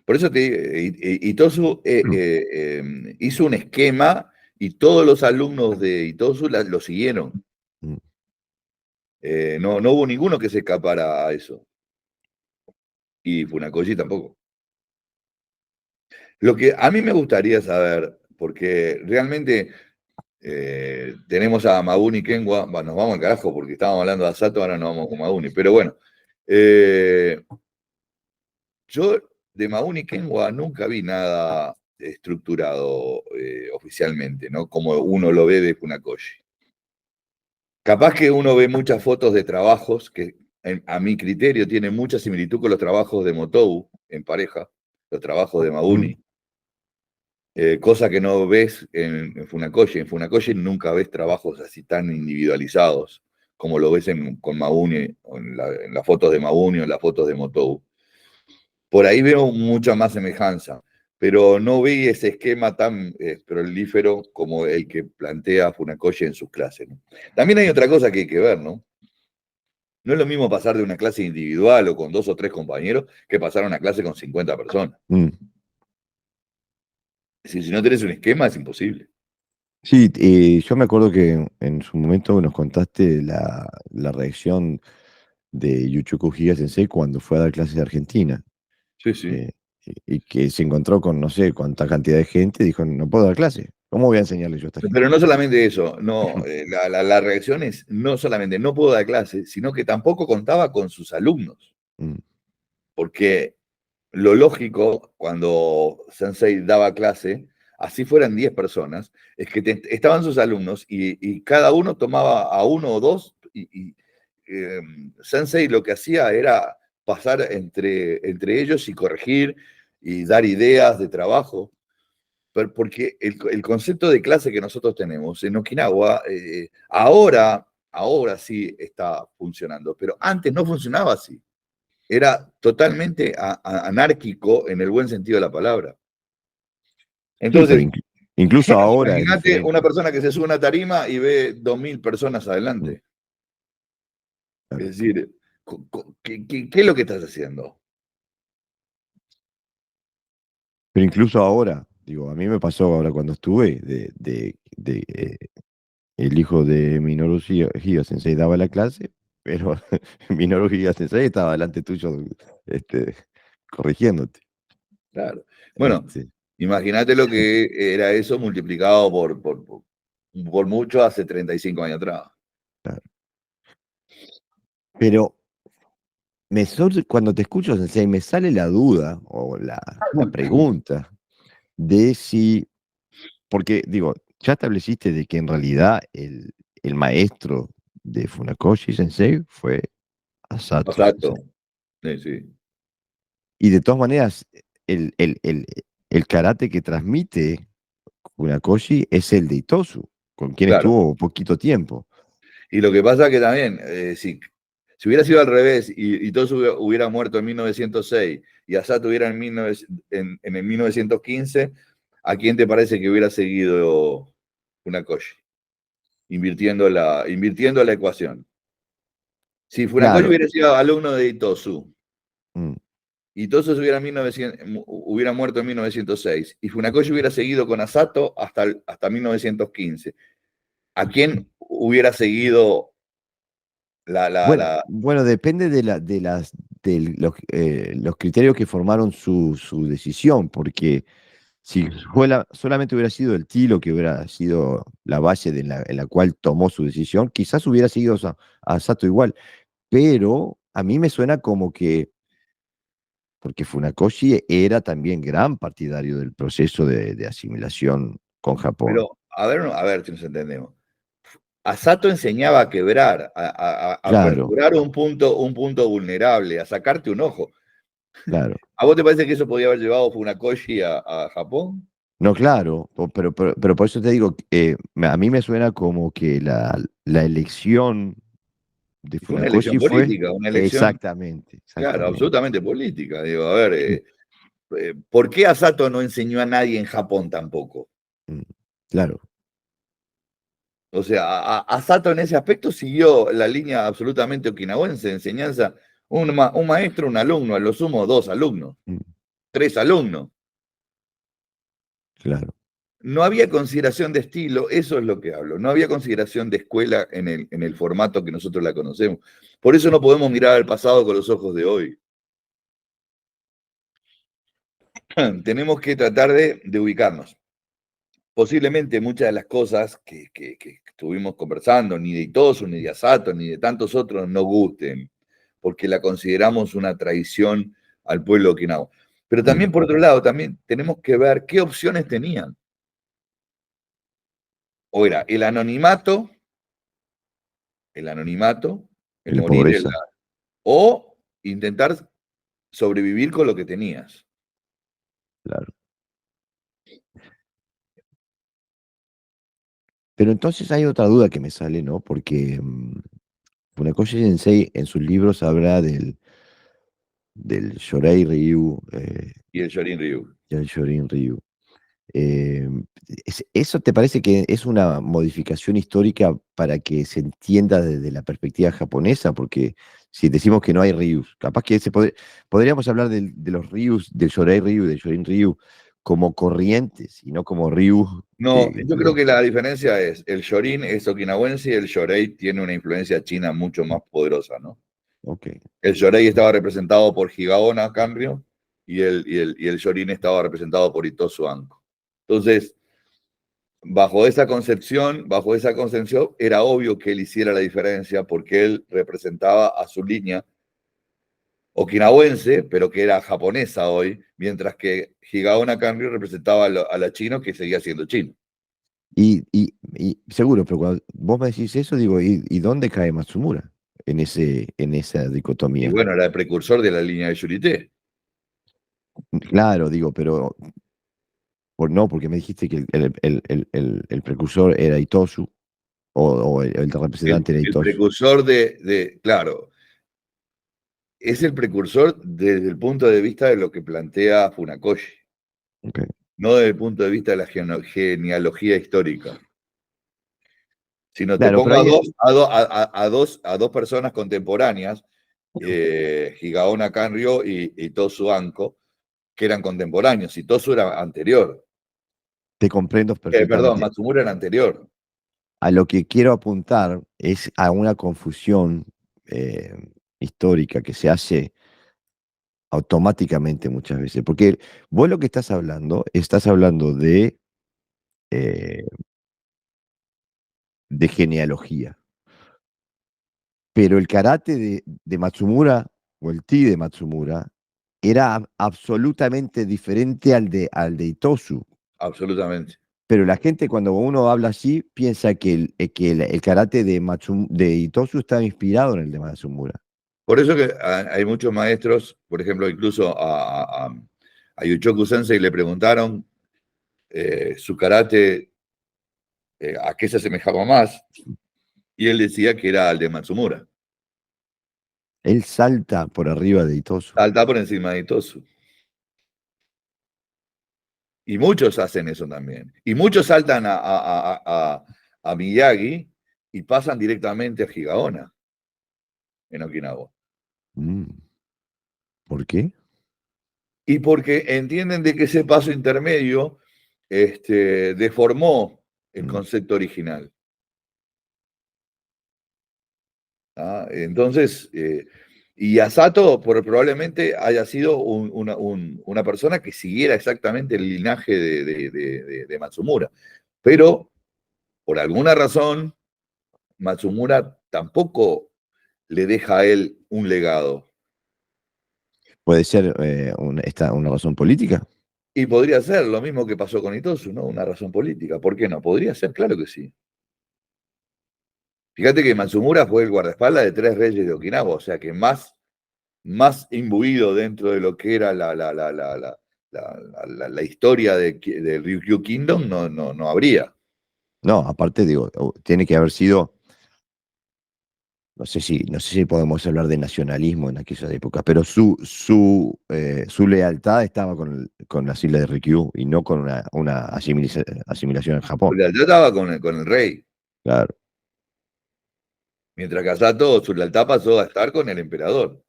por eso te digo, Itosu hizo un esquema y todos los alumnos de Itosu lo siguieron. Mm, No hubo ninguno que se escapara a eso. Y Funakoshi tampoco. Lo que a mí me gustaría saber, porque realmente tenemos a Mabuni Kenwa, nos vamos al carajo porque estábamos hablando de Asato, ahora nos vamos con Mabuni, pero bueno, yo de Mabuni Kenwa nunca vi nada estructurado oficialmente, ¿no? Como uno lo ve de Funakoshi. Capaz que uno ve muchas fotos de trabajos que a mi criterio tienen mucha similitud con los trabajos de Motou en pareja, los trabajos de mm, Mabuni. Cosa que no ves en Funakoshi. En Funakoshi nunca ves trabajos así tan individualizados como lo ves con Mabuni, en las fotos de Mabuni o en las fotos de Motou. Por ahí veo mucha más semejanza, pero no vi ese esquema tan prolífero como el que plantea Funakoshi en sus clases, ¿no? También hay otra cosa que hay que ver, ¿no? No es lo mismo pasar de una clase individual o con 2 o 3 compañeros que pasar a una clase con 50 personas. mm. Es decir, si no tenés un esquema es imposible. Sí, yo me acuerdo que en su momento nos contaste la reacción de Yuchuko Higa Sensei cuando fue a dar clases de Argentina, Sí, sí. eh, y que se encontró con no sé cuánta cantidad de gente, dijo, no puedo dar clase, ¿cómo voy a enseñarle yo a esta gente? Pero no solamente eso, no, la reacción es no solamente no puedo dar clase, sino que tampoco contaba con sus alumnos, Mm, porque lo lógico cuando Sensei daba clase, así fueran 10 personas, es que estaban sus alumnos y cada uno tomaba a uno o dos y Sensei lo que hacía era pasar entre ellos y corregir y dar ideas de trabajo. Porque el concepto de clase que nosotros tenemos en Okinawa, ahora sí está funcionando, pero antes no funcionaba así. Era totalmente anárquico en el buen sentido de la palabra. sí, pero Entonces, incluso ahora es imagínate una diferente. persona que se sube a una tarima y ve 2000 personas Mm, adelante. claro. Es decir, ¿qué es lo que estás haciendo? Pero incluso ahora, digo, a mí me pasó ahora cuando estuve, el hijo de Minoru Higa Sensei daba la clase, pero Minoru Higa Sensei estaba delante tuyo, este, corrigiéndote. Claro. Bueno, Este, imagínate lo que era eso multiplicado por mucho hace 35 años atrás. claro. Pero cuando te escucho, Sensei, me sale la duda o la pregunta de si, porque digo, ya estableciste de que en realidad el maestro de Funakoshi Sensei fue Asato Exacto. Sensei. Sí, sí. Y de todas maneras, el, el, el, el karate que transmite Funakoshi es el de Itosu, con quien Claro. estuvo poquito tiempo. Y lo que pasa que también, si hubiera sido al revés y todos hubiera muerto en 1906 y Asato hubiera en el 1915, ¿a quién te parece que hubiera seguido Funakoshi? Invirtiendo la ecuación. Si Funakoshi Claro. hubiera sido alumno de Itosu, Mm. Itosu hubiera muerto en 1906 y Funakoshi hubiera seguido con Asato hasta 1915, ¿a quién hubiera seguido la, la, Bueno, la, bueno, depende de los criterios que formaron su decisión, porque si solamente hubiera sido el tilo que hubiera sido la base en la cual tomó su decisión, quizás hubiera seguido a Sato igual, pero a mí me suena como que, porque Funakoshi era también gran partidario del proceso de asimilación con Japón. Pero, a ver si nos entendemos. Asato enseñaba a quebrar, a Claro, perforar un punto vulnerable, a sacarte un ojo. claro. ¿A vos te parece que eso podía haber llevado Funakoshi a Japón? No, claro, pero por eso te digo, a mí me suena como que la elección de Y fue una elección Funakoshi fue política, una elección, exactamente, claro, exactamente. absolutamente política. Digo, a ver, Sí, ¿por qué Asato no enseñó a nadie en Japón tampoco? mm, claro, O sea, Asato en ese aspecto siguió la línea absolutamente okinawense de enseñanza, un maestro, un alumno, a lo sumo dos alumnos, mm, tres alumnos. claro. No había consideración de estilo, eso es lo que hablo. No había consideración de escuela en el formato que nosotros la conocemos. Por eso no podemos mirar al pasado con los ojos de hoy. Tenemos que tratar de ubicarnos. Posiblemente muchas de las cosas que estuvimos conversando, ni de Itosu, ni de Asato, ni de tantos otros, no gusten, porque la consideramos una traición al pueblo okinawa. Pero Mm, también, por otro lado, también tenemos que ver qué opciones tenían. O era el anonimato, y el la morir, pobreza, o intentar sobrevivir con lo que tenías. claro. Pero entonces hay otra duda que me sale, ¿no? Porque Funakoshi Sensei en sus libros habla del Shorei Ryu Y el Shorin Ryu. y el Shorin Ryu. Eh, ¿Eso te parece que es una modificación histórica para que se entienda desde la perspectiva japonesa? Porque si decimos que no hay Ryus, capaz que podríamos hablar de los Ryus, del Shorei Ryu, del Shorin Ryu, como corrientes y no como Ryus No, que, yo creo que la diferencia es, el Shorin es okinawense y el Shorei tiene una influencia china mucho más poderosa, ¿no? ok, El Shorei estaba representado por Higaona Kanryo y el Shorin estaba representado por Itosu Anko. Entonces, bajo esa concepción, era obvio que él hiciera la diferencia porque él representaba a su línea okinawense, pero que era japonesa hoy, mientras que Higaona Kanryo representaba a la chino que seguía siendo chino. y seguro, pero cuando vos me decís eso, digo, ¿y dónde cae Matsumura en esa Y dicotomía? bueno, era el precursor de la línea de Yurité. Claro, digo, pero no, porque me dijiste que el precursor era Itosu, o el representante era El Itosu. precursor claro, es el precursor desde el punto de vista de lo que plantea Funakoshi, Ok. no desde el punto de vista de la genealogía histórica. Sino te Claro, pero pongo ahí, a dos personas contemporáneas, Higaona Kanryo y Tosu Anko, que eran contemporáneos, y Tosu era anterior. te comprendo Perdón, perfectamente. Matsumura era anterior. A lo que quiero apuntar es a una confusión eh, histórica que se hace automáticamente muchas veces. Porque vos lo que estás hablando eh, de genealogía. Pero el karate de Matsumura, o el ti de Matsumura, era absolutamente diferente al de Itosu. Absolutamente. Pero la gente cuando uno habla así piensa que el karate de Itosu estaba inspirado en el de Matsumura. Por eso que hay muchos maestros, por ejemplo, incluso a Yuchoku Sensei le preguntaron su karate a qué se asemejaba más, y él decía que era al de Matsumura. Él salta por arriba de Itosu. Salta por encima de Itosu. Y muchos hacen eso también. Y muchos saltan a Miyagi y pasan directamente a Higaonna, en Okinawa. Mm, ¿Por qué? Y porque entienden de que ese paso intermedio deformó el Mm. concepto original. ¿Ah? Entonces, y Asato probablemente haya sido una persona que siguiera exactamente el linaje de Matsumura. Pero, por alguna razón, Matsumura tampoco le deja a él un legado. ¿Puede ser una razón política? Y podría ser lo mismo que pasó con Itosu, ¿no? Una razón política. ¿Por qué no? Podría ser, claro que sí. Fíjate que Matsumura fue el guardaespaldas de 3 reyes de Okinawa, o sea que más imbuido dentro de lo que era la historia de Ryukyu Kingdom no habría. No, aparte digo, tiene que haber sido, no sé si podemos hablar de nacionalismo en aquella época, pero su lealtad estaba con las islas de Ryukyu y no con una asimilación en Su Japón. lealtad estaba con el rey, Claro. mientras que Asato su lealtad pasó a estar con el emperador.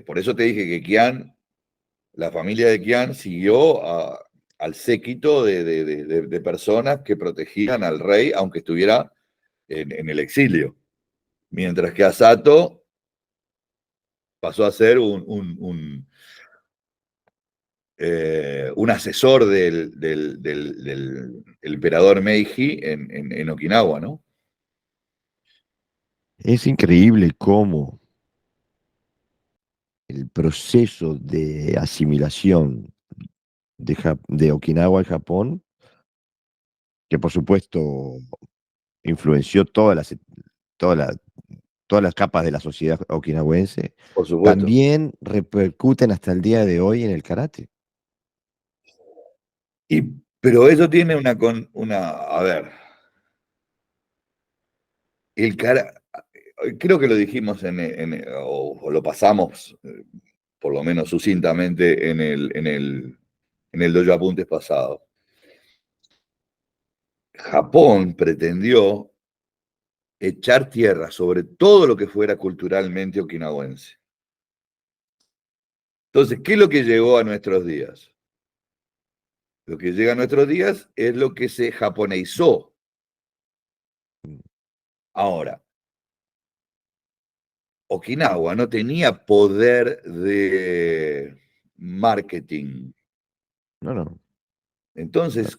Por eso te dije que la familia de Qian siguió al séquito de personas que protegían al rey, aunque estuviera en el exilio. Mientras que Asato pasó a ser un asesor del emperador Meiji en Okinawa, ¿no? Es increíble cómo el proceso de asimilación de Okinawa al Japón, que por supuesto influenció todas las, todas las capas de la sociedad okinawense, Por supuesto. también repercuten hasta el día de hoy en el karate. Pero eso tiene a ver, el cara, creo que lo dijimos o lo pasamos, por lo menos sucintamente, en el Dojo Apuntes pasado. Japón pretendió echar tierra sobre todo lo que fuera culturalmente okinawense. Entonces, ¿qué es lo que llegó a nuestros días? Lo que llega a nuestros días es lo que se japoneizó. Ahora, Okinawa no tenía poder de marketing. No, no. Entonces,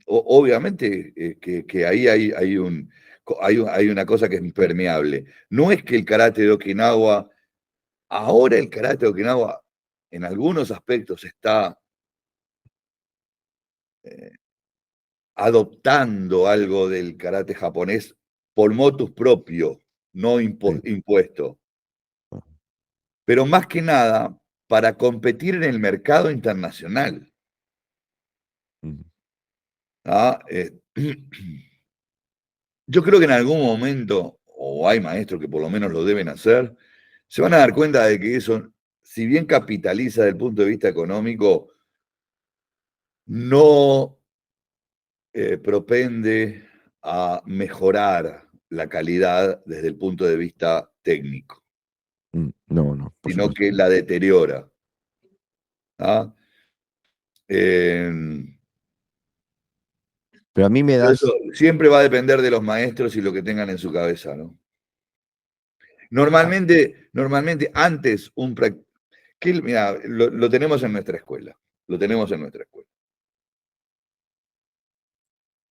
obviamente que ahí hay una cosa que es impermeable. No es que el karate de Okinawa, ahora el karate de Okinawa en algunos aspectos está eh, adoptando algo del karate japonés por motus propio, no Sí. impuesto. Pero más que nada para competir en el mercado internacional. Mm. ¿Ah? Yo creo que en algún momento, o hay maestros que por lo menos lo deben hacer, se van a dar cuenta de que eso, si bien capitaliza desde el punto de vista económico, no propende a mejorar la calidad desde el punto de vista técnico, No, no, por sino supuesto. que la deteriora. ¿Ah? Eh, Pero a mí me pero eso das, siempre va a depender de los maestros y lo que tengan en su cabeza, ¿no? ah, Normalmente antes mira, lo tenemos en nuestra escuela, lo tenemos en nuestra escuela.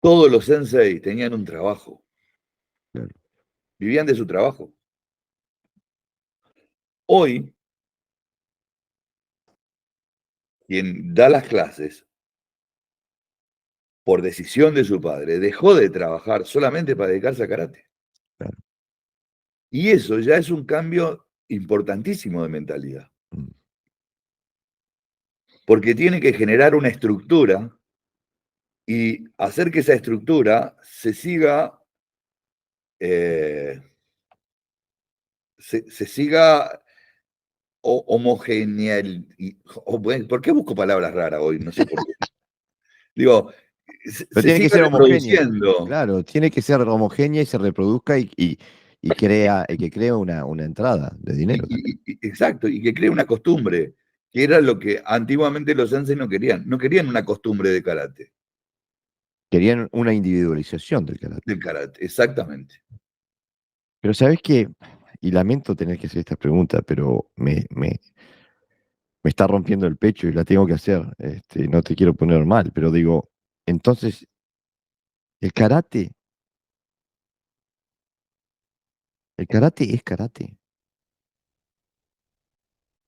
Todos los sensei tenían un trabajo, claro, vivían de su trabajo. Hoy, quien da las clases por decisión de su padre, dejó de trabajar solamente para dedicarse a karate. Claro. Y eso ya es un cambio importantísimo de mentalidad. Mm. Porque tiene que generar una estructura y hacer que esa estructura se siga, se siga homogeneal. ¿Por qué busco palabras raras hoy? No sé por qué. Digo, Pero se tiene que siga ser homogénea. reproduciendo. Claro, tiene que ser homogénea y se reproduzca y crea, y que crea una entrada de dinero también. Exacto, y que cree una costumbre, que era lo que antiguamente los sensei no querían. No querían una costumbre de karate, Querían una individualización del karate, exactamente. Pero ¿sabes qué? Y lamento tener que hacer esta pregunta, pero me está rompiendo el pecho y la tengo que hacer. No te quiero poner mal, pero digo, entonces, el karate, el karate es karate.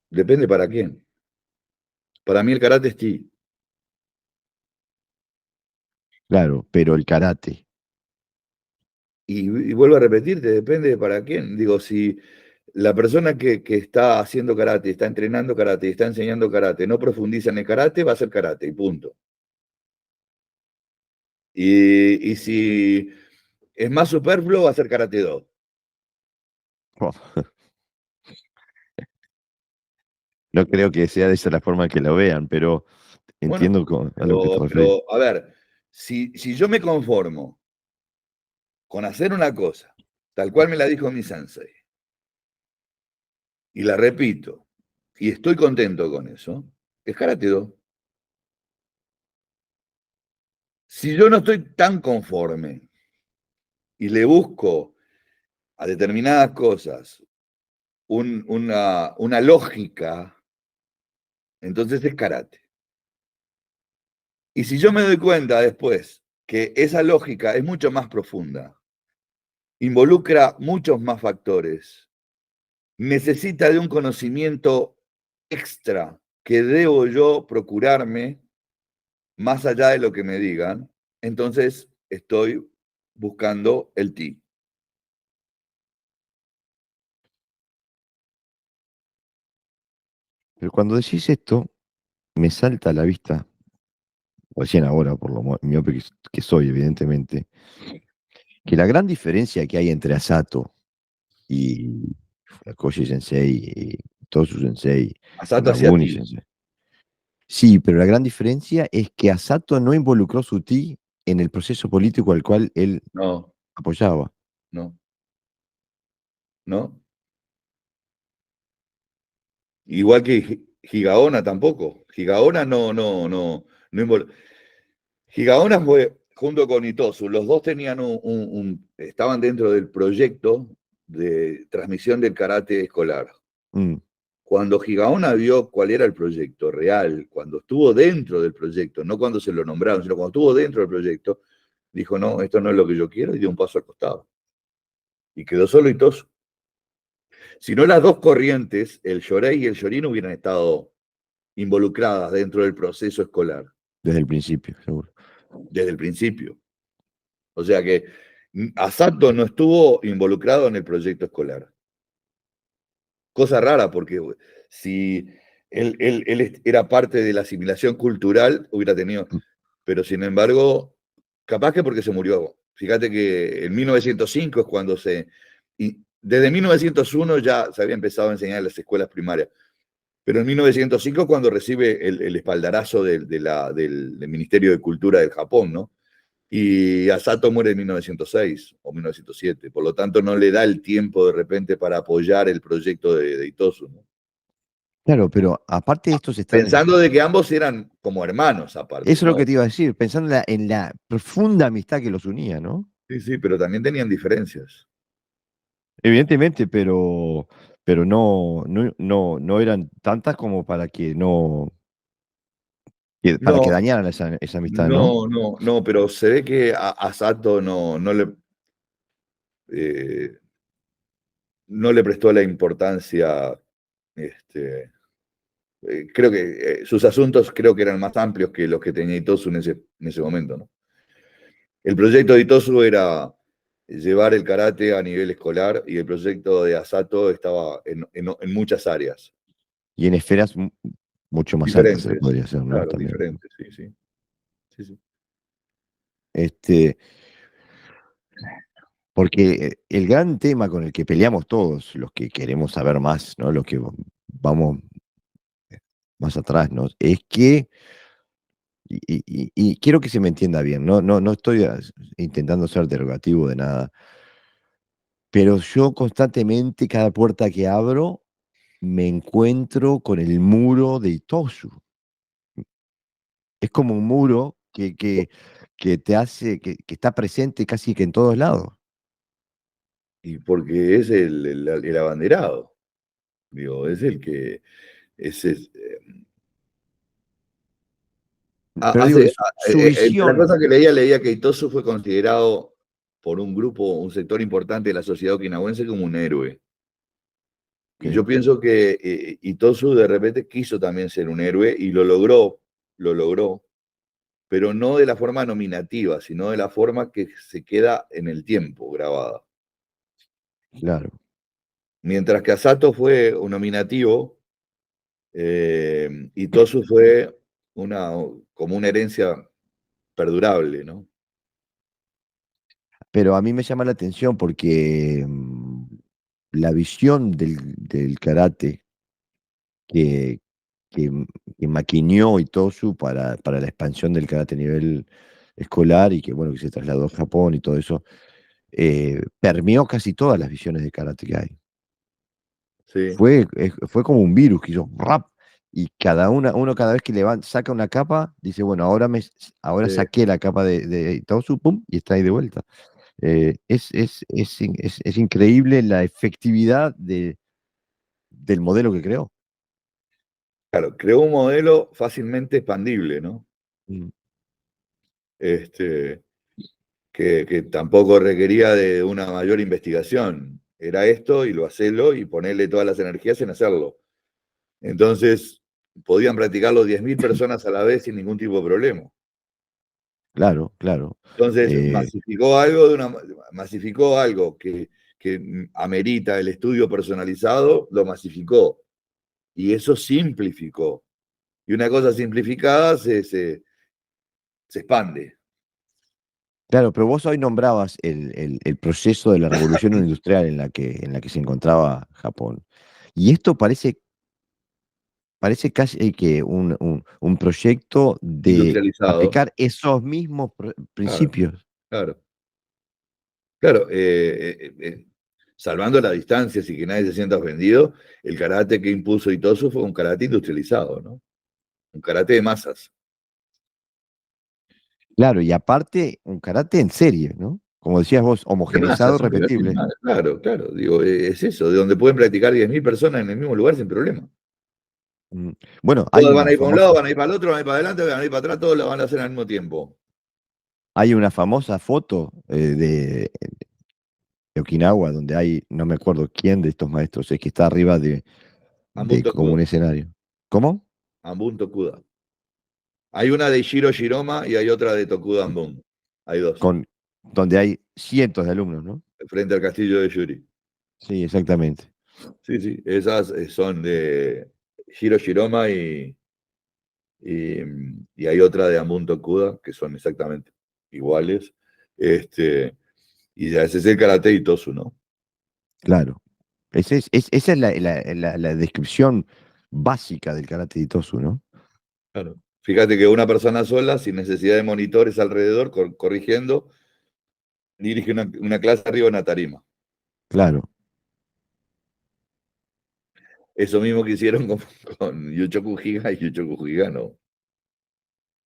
Depende para quién. Para mí el karate es ti. Claro, pero el karate, Y vuelvo a repetirte, depende de para quién. Digo, si la persona que está haciendo karate, está entrenando karate, está enseñando karate, no profundiza en el karate, va a ser karate y punto. Y si es más superfluo, va a ser karate 2. oh, no creo que sea de esa la forma que lo vean, pero Bueno, entiendo a lo que te referís. a ver, si yo me conformo con hacer una cosa, tal cual me la dijo mi sensei, y la repito, y estoy contento con eso, es karate 2. Si yo no estoy tan conforme y le busco a determinadas cosas una lógica, entonces es karate. Y si yo me doy cuenta después que esa lógica es mucho más profunda, involucra muchos más factores, necesita de un conocimiento extra que debo yo procurarme más allá de lo que me digan, entonces estoy buscando el ti. Pero cuando decís esto, me salta a la vista, recién ahora, por lo miope que soy, evidentemente, que la gran diferencia que hay entre Asato y Funakoshi Sensei y Tosu Sensei, Asato hacia Inaguni ti. Sensei. Sí, pero la gran diferencia es que Asato no involucró su ti en el proceso político al cual él No, apoyaba. no, no. Igual que Gigaona tampoco. Gigaona no. Gigaona fue junto con Itosu. Los dos tenían estaban dentro del proyecto de transmisión del karate escolar. Mm. Cuando Gigaona vio cuál era el proyecto real, cuando estuvo dentro del proyecto, no cuando se lo nombraron, sino cuando estuvo dentro del proyecto, dijo, no, esto no es lo que yo quiero, y dio un paso al costado. Y quedó solo Itosu. Si no, las dos corrientes, el Yorei y el Yorin, hubieran estado involucradas dentro del proceso escolar Desde el principio, seguro. desde el principio. O sea que Asato no estuvo involucrado en el proyecto escolar. Cosa rara, porque si él era parte de la asimilación cultural, hubiera tenido. Mm. Pero sin embargo, capaz que porque se murió. Fíjate que en 1905 es cuando desde 1901 ya se había empezado a enseñar en las escuelas primarias. Pero en 1905 es cuando recibe el espaldarazo del Ministerio de Cultura del Japón, ¿no? Y Asato muere en 1906 o 1907, por lo tanto no le da el tiempo de repente para apoyar el proyecto de Itosu, ¿no? Claro, pero aparte de estos están. Pensando de que ambos eran como hermanos aparte, Eso es lo ¿no? que te iba a decir, pensando en la profunda amistad que los unía, ¿no? Sí, sí, pero también tenían diferencias. Evidentemente, pero no eran tantas como para que no, para que No, dañaran esa amistad, ¿no? no, pero se ve que a Sato eh, no le prestó la importancia, este, creo que sus asuntos creo que eran más amplios que los que tenía Itosu en ese momento, ¿no? El proyecto de Itosu era llevar el karate a nivel escolar y el proyecto de Asato estaba en muchas áreas. Y en esferas mucho más altas se le Diferentes, podría hacer, ¿no? claro, También. diferentes, sí, sí. Sí, sí. Este, porque el gran tema con el que peleamos todos, los que queremos saber más, ¿no? Los que vamos más atrás, ¿no? Es que, y quiero que se me entienda bien, no estoy intentando ser derogativo de nada, pero yo constantemente, cada puerta que abro, me encuentro con el muro de Itosu. Es como un muro que te hace, que está presente casi que en todos lados. Y porque es el abanderado, digo, es el que Pero digo, hace, su entre las visión, cosas que leía que Itosu fue considerado por un grupo, un sector importante de la sociedad okinawense como un héroe. Y ok, yo pienso que Itosu de repente quiso también ser un héroe y lo logró, pero no de la forma nominativa, sino de la forma que se queda en el tiempo grabada. claro. Mientras que Asato fue un nominativo, Itosu fue como una herencia perdurable, ¿no? Pero a mí me llama la atención porque la visión del karate que, que, que maquineó Itosu para la expansión del karate a nivel escolar y que, bueno, que se trasladó a Japón y todo eso, permeó casi todas las visiones de karate que hay. Sí, Fue como un virus que hizo rap y uno cada vez que saca una capa, dice, bueno, ahora sí. saqué la capa de Itosu, pum, y está ahí de vuelta. Es increíble la efectividad del modelo que creó. Claro, creó un modelo fácilmente expandible, ¿no? Mm. Este, que tampoco requería de una mayor investigación. Era esto y lo hacelo y ponerle todas las energías en hacerlo. Entonces, podían practicarlo 10.000 personas a la vez sin ningún tipo de problema. Claro, claro. Entonces, Eh, masificó algo que amerita el estudio personalizado, lo masificó. Y eso simplificó. Y una cosa simplificada se expande. claro, pero vos hoy nombrabas el proceso de la revolución industrial en la que se encontraba Japón. Y esto parece casi que un proyecto de Industrializado. aplicar esos mismos Claro, principios. claro. Claro, salvando las distancias y que nadie se sienta ofendido, el karate que impuso Itosu fue un karate industrializado, ¿no? Un karate de masas. Claro, y aparte, un karate en serie, ¿no? Como decías vos, De homogeneizado, masas, repetible. claro, claro. Digo, es eso, de donde pueden practicar 10.000 personas en el mismo lugar sin problema. Mm, Bueno, Todos van a ir para un lado, van a ir para el otro, van a ir para adelante, van a ir para atrás, todos lo van a hacer al mismo tiempo. hay una famosa foto de Okinawa donde hay, no me acuerdo quién de estos maestros es que está arriba Ambun de como Tokuda. un escenario. ¿Cómo? Ambun Tokuda. Hay una de Shiro Shiroma y hay otra de Tokuda Ambun. Hay dos, Donde hay cientos de alumnos, ¿no? frente al castillo de Yuri. Sí, exactamente. Sí, sí, esas son de Shiro Shiroma y, y hay otra de Amun Tokuda, que son exactamente iguales. Este, y ya ese es el karate Itosu, ¿no? Claro. Esa es la descripción básica del karate de Itosu, ¿no? Claro. Fíjate que una persona sola, sin necesidad de monitores alrededor, corrigiendo, dirige una clase arriba en una tarima. Claro. Eso mismo que hicieron con Yuchoku Higa y Yuchoku Higa, no.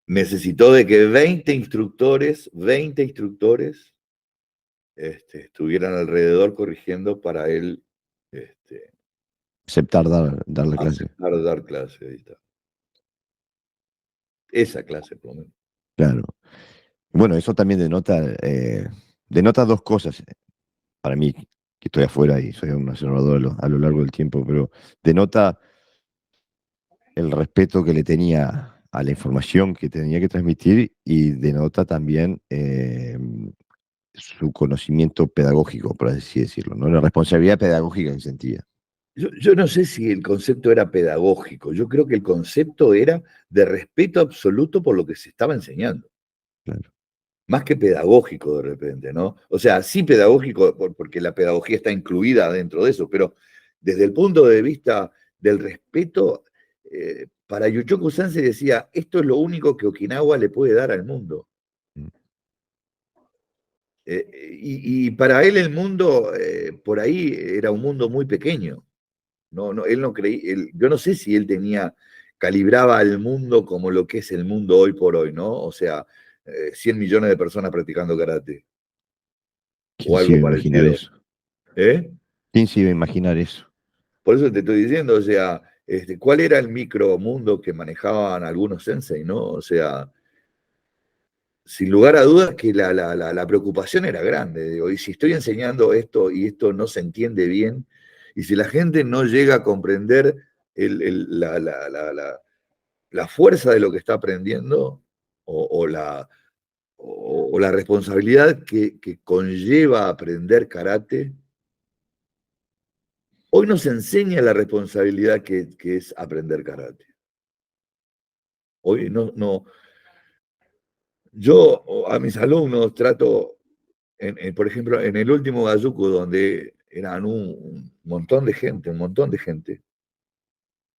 Necesitó de que 20 instructores estuvieran alrededor corrigiendo para él este, Aceptar dar la clase. aceptar dar clase. Ahí está. Esa clase, por lo menos. Claro. Bueno, eso también denota dos cosas. Para mí, que estoy afuera y soy un observador a lo largo del tiempo, pero denota el respeto que le tenía a la información que tenía que transmitir y denota también su conocimiento pedagógico, por así decirlo, ¿no? La responsabilidad pedagógica que sentía. Yo no sé si el concepto era pedagógico, yo creo que el concepto era de respeto absoluto por lo que se estaba enseñando. Claro. Más que pedagógico de repente, ¿no? O sea, sí pedagógico, porque la pedagogía está incluida dentro de eso, pero desde el punto de vista del respeto, para Yuchoku Sensei decía, esto es lo único que Okinawa le puede dar al mundo. Mm. Y para él el mundo, por ahí, era un mundo muy pequeño. Él no creía, yo no sé si él calibraba al mundo como lo que es el mundo hoy por hoy, ¿no? O sea, 100 millones de personas practicando karate o ¿Quién se algo iba a imaginar parecido. eso? ¿Eh? ¿Quién se iba a imaginar eso? Por eso te estoy diciendo, o sea, ¿cuál era el micromundo que manejaban algunos sensei, no? O sea, sin lugar a dudas que la preocupación era grande. Digo, y si estoy enseñando esto y esto no se entiende bien, y si la gente no llega a comprender la fuerza de lo que está aprendiendo o la responsabilidad que conlleva aprender karate, hoy nos enseña la responsabilidad que es aprender karate. Hoy no, yo a mis alumnos trato, por ejemplo, en el último Gazuku, donde eran un montón de gente,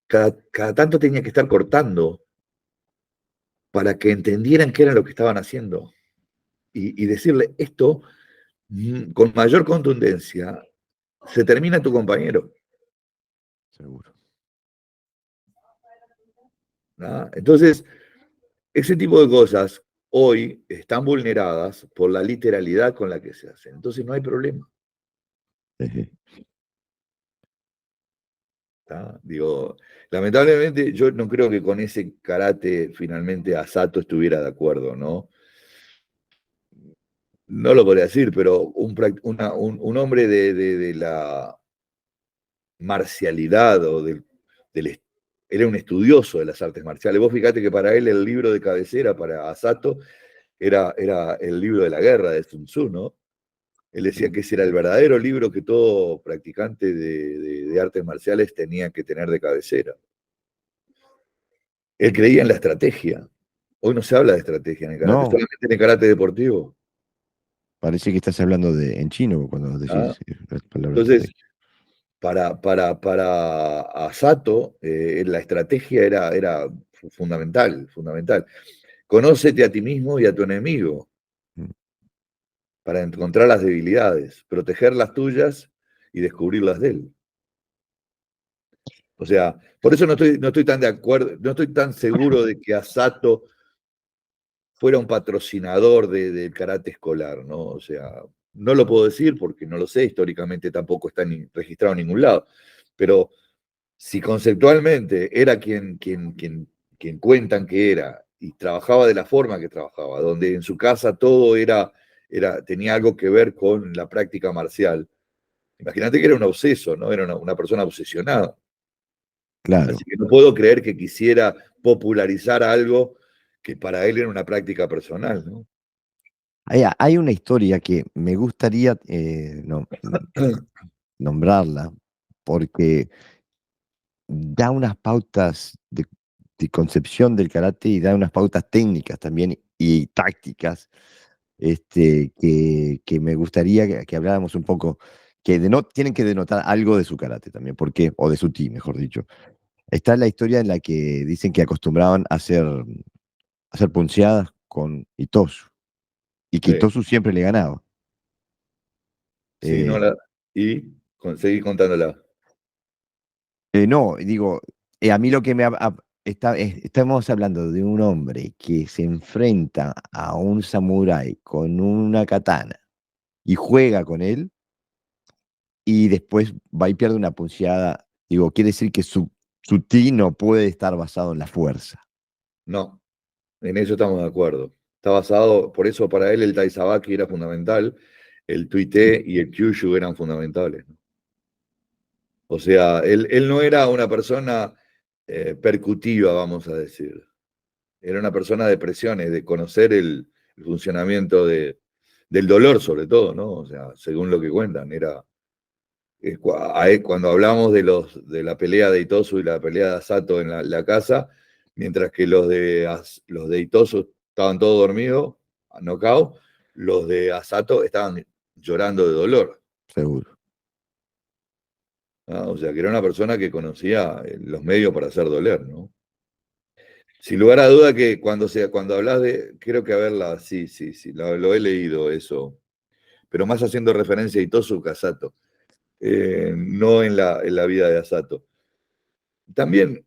cada tanto tenía que estar cortando para que entendieran qué era lo que estaban haciendo y decirle esto con mayor contundencia, se termina tu compañero. Seguro. ¿No? Entonces, ese tipo de cosas hoy están vulneradas por la literalidad con la que se hacen. Entonces no hay problema. Ejé. ¿Tá? Digo, lamentablemente yo no creo que con ese karate finalmente Asato estuviera de acuerdo, ¿no? No lo podría decir, pero un hombre de la marcialidad del era un estudioso de las artes marciales. Vos fíjate que para él el libro de cabecera, para Asato, era el libro de la guerra de Sun Tzu, ¿no? Él decía que ese era el verdadero libro que todo practicante de artes marciales tenía que tener de cabecera. Él creía en la estrategia. Hoy no se habla de estrategia en el karate, No, solamente en el karate deportivo. parece que estás hablando en chino cuando ¿Ah? decís la palabra Entonces, estrategia. para Asato, la estrategia era fundamental, fundamental. Conócete a ti mismo y a tu enemigo Mm. para encontrar las debilidades, proteger las tuyas y descubrir las de él. O sea, por eso no estoy tan de acuerdo, no estoy tan seguro de que Asato fuera un patrocinador del karate escolar, ¿no? O sea, no lo puedo decir porque no lo sé, históricamente tampoco está registrado en ningún lado, pero si conceptualmente era quien cuentan que era y trabajaba de la forma que trabajaba, donde en su casa todo tenía algo que ver con la práctica marcial, imagínate que era un obseso, ¿no? Era una persona obsesionada. Así Claro. que no puedo creer que quisiera popularizar algo que para él era una práctica personal, ¿no? Hay una historia que me gustaría nombrarla porque da unas pautas de concepción del karate y da unas pautas técnicas también y tácticas que me gustaría que habláramos un poco, tienen que denotar algo de su karate también, porque, o de su ti, mejor dicho. Está la historia en la que dicen que acostumbraban a hacer punceadas con Itosu, y que Sí, Itosu siempre le ganaba. sí, no Eh, la. Y seguí contándola. no, digo, a mí lo que estamos hablando de un hombre que se enfrenta a un samurái con una katana y juega con él y después va y pierde una punceada. Digo, quiere decir que su ti no puede estar basado en la fuerza. No, en eso estamos de acuerdo. Está basado, por eso para él el Taizabaki era fundamental, el Tuite y el Kyushu eran fundamentales, ¿no? O sea, él no era una persona percutiva, vamos a decir. era una persona de presiones, de conocer el funcionamiento del dolor sobre todo, ¿no? O sea, según lo que cuentan, cuando hablamos de la pelea de Itosu y la pelea de Asato en la casa, mientras que los de Itosu estaban todos dormidos, knockout, los de Asato estaban llorando de dolor. seguro. ¿No? O sea, que era una persona que conocía los medios para hacer doler, ¿no? Sin lugar a duda que cuando hablas creo que haberla, sí, lo he leído eso, pero más haciendo referencia a Itosu Kasato, no en la vida de Asato. También,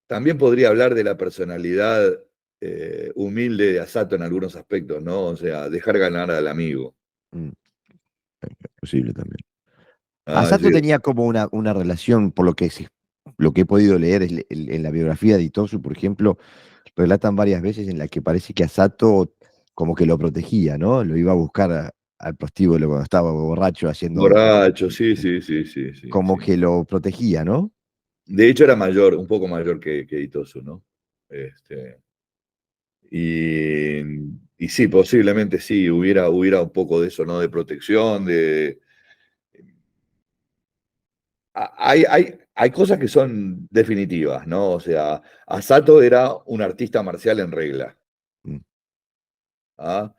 también podría hablar de la personalidad humilde de Asato en algunos aspectos, ¿no? O sea, dejar ganar al amigo. Mm, es posible también. Ah, Asato tenía como una relación, por lo que he podido leer en la biografía de Itosu, por ejemplo, relatan varias veces en la que parece que Asato como que lo protegía, ¿no? Lo iba a buscar al prostíbulo cuando estaba borracho haciendo, borracho, sí, como sí. que lo protegía, ¿no? De hecho, era mayor, un poco mayor que Itosu, ¿no? Este, y, y sí, posiblemente sí, hubiera un poco de eso, ¿no? De protección, hay cosas que son definitivas, ¿no? O sea, Asato era un artista marcial en regla. Mm, ¿Ah?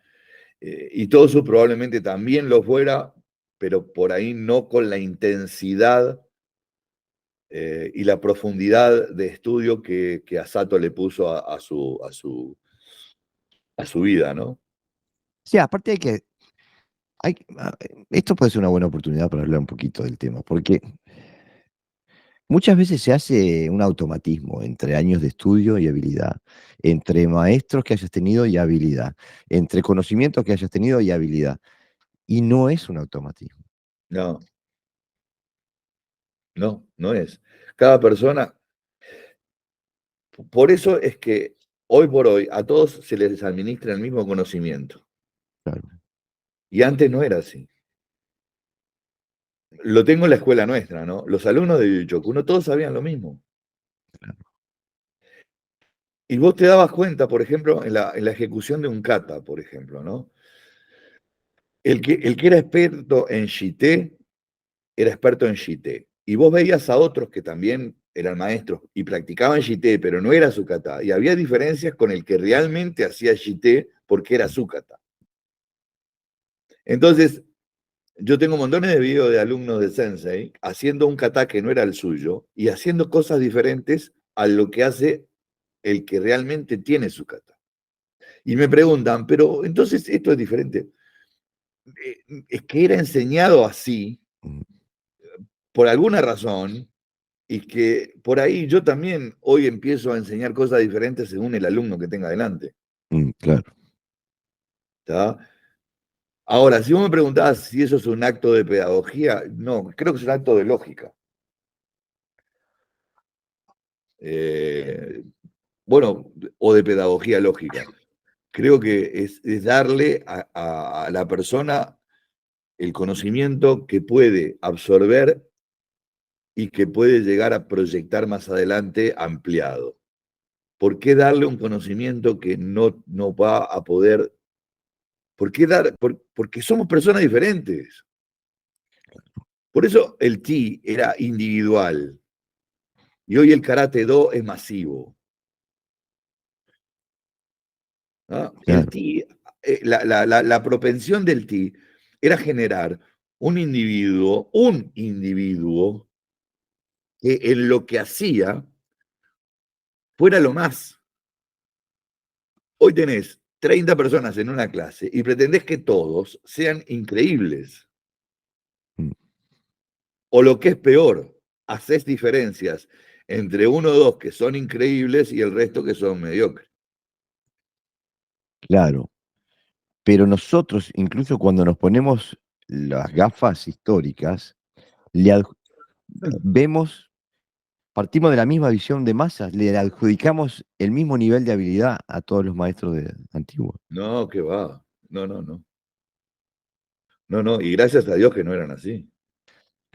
Y Tosu probablemente también lo fuera, pero por ahí no con la intensidad y la profundidad de estudio que Asato le puso a su vida, ¿no? sí, aparte esto puede ser una buena oportunidad para hablar un poquito del tema, porque muchas veces se hace un automatismo entre años de estudio y habilidad, entre maestros que hayas tenido y habilidad, entre conocimientos que hayas tenido y habilidad. Y no es un automatismo. No, no es. Cada persona, por eso es que hoy por hoy a todos se les administra el mismo conocimiento. Claro, Y antes no era así. Lo tengo en la escuela nuestra, ¿no? Los alumnos de Yuchoku, no todos sabían lo mismo. claro. Y vos te dabas cuenta, por ejemplo, en la ejecución de un kata, por ejemplo, ¿no? El que era experto en shite, era experto en shite. Y vos veías a otros que también eran maestros y practicaban shite, pero no era su kata. Y había diferencias con el que realmente hacía shite porque era su kata. Entonces, yo tengo montones de videos de alumnos de Sensei haciendo un kata que no era el suyo y haciendo cosas diferentes a lo que hace el que realmente tiene su kata. Y me preguntan, pero entonces esto es diferente. Es que era enseñado así Mm, por alguna razón y que por ahí yo también hoy empiezo a enseñar cosas diferentes según el alumno que tenga delante. claro, ¿Está? Ahora, si vos me preguntás si eso es un acto de pedagogía, no, creo que es un acto de lógica. Eh, bueno, o de pedagogía lógica. Creo que es darle a la persona el conocimiento que puede absorber y que puede llegar a proyectar más adelante ampliado. ¿Por qué darle un conocimiento que no va a poder? ¿Por qué porque somos personas diferentes. Por eso el Ti era individual y hoy el Karate Do es masivo. ¿No? El claro, Ti, la propensión del Ti era generar un individuo que en lo que hacía fuera lo más. Hoy tenés 30 personas en una clase y pretendés que todos sean increíbles. mm, O lo que es peor, haces diferencias entre uno o dos que son increíbles y el resto que son mediocres. claro. Pero nosotros, incluso cuando nos ponemos las gafas históricas, le adju- vemos, partimos de la misma visión de masas, le adjudicamos el mismo nivel de habilidad a todos los maestros antiguos. No, que va. No. No, y gracias a Dios que no eran así.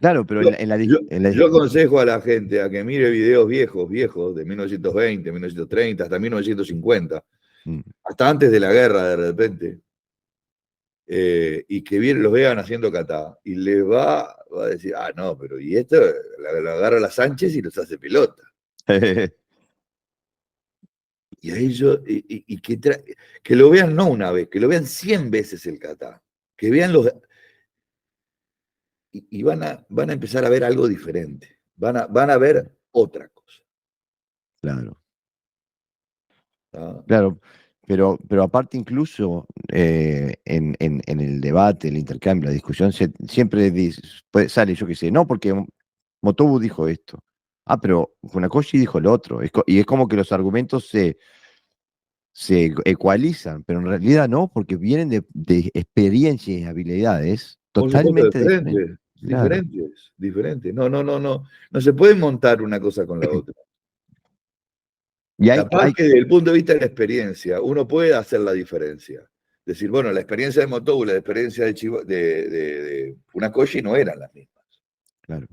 Claro, pero Yo, en la, yo- en la- yo aconsejo a la gente a que mire videos viejos, viejos, de 1920, 1930, hasta 1950, Mm, hasta antes de la guerra de repente, y que los vean haciendo kata. Y les va a decir, ah, no, pero y esto la agarra la Sánchez y los hace pelota. Y a ellos, y que lo vean no una vez, que lo vean 100 veces el kata. Que vean los. Y van a empezar a ver algo diferente. Van a ver otra cosa. claro. ¿No? Claro, pero aparte incluso en el debate, el intercambio, la discusión, siempre sale, yo qué sé, no, porque Motobu dijo esto. Ah, pero Funakoshi dijo lo otro. Y es como que los argumentos se ecualizan, pero en realidad no, porque vienen de experiencias y habilidades Por supuesto, totalmente diferentes. diferentes, Claro. diferentes, diferentes. No, no, no, no. No se puede montar una cosa con la otra. Y Capaz que desde el punto de vista de la experiencia, uno puede hacer la diferencia. Decir, bueno, la experiencia de Motobu, la experiencia de Funakoshi no eran las mismas. claro,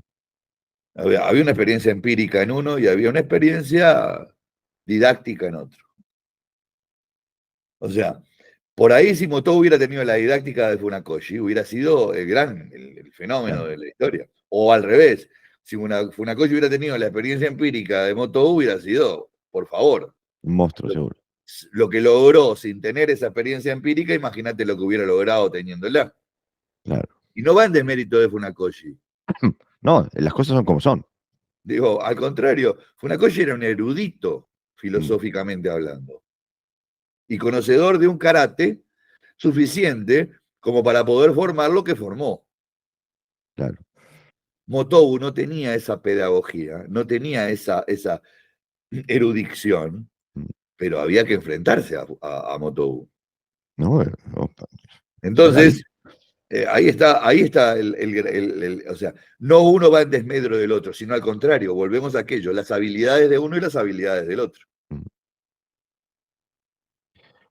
Había una experiencia empírica en uno y había una experiencia didáctica en otro. O sea, por ahí si Motobu hubiera tenido la didáctica de Funakoshi, hubiera sido el fenómeno claro, de la historia. O al revés, si Funakoshi hubiera tenido la experiencia empírica de Motobu, hubiera sido, por favor, un monstruo lo, seguro. lo que logró sin tener esa experiencia empírica, imagínate lo que hubiera logrado teniéndola. Claro. Y no va en desmérito de Funakoshi. No, las cosas son como son. Digo, al contrario, Funakoshi era un erudito, Mm, filosóficamente hablando, y conocedor de un karate suficiente como para poder formar lo que formó. claro. Motobu no tenía esa pedagogía, no tenía esa erudición, Mm, pero había que enfrentarse a Motobu. no, Entonces, clarísimo. ahí está o sea, no uno va en desmedro del otro, sino al contrario, volvemos a aquello, las habilidades de uno y las habilidades del otro. Mm,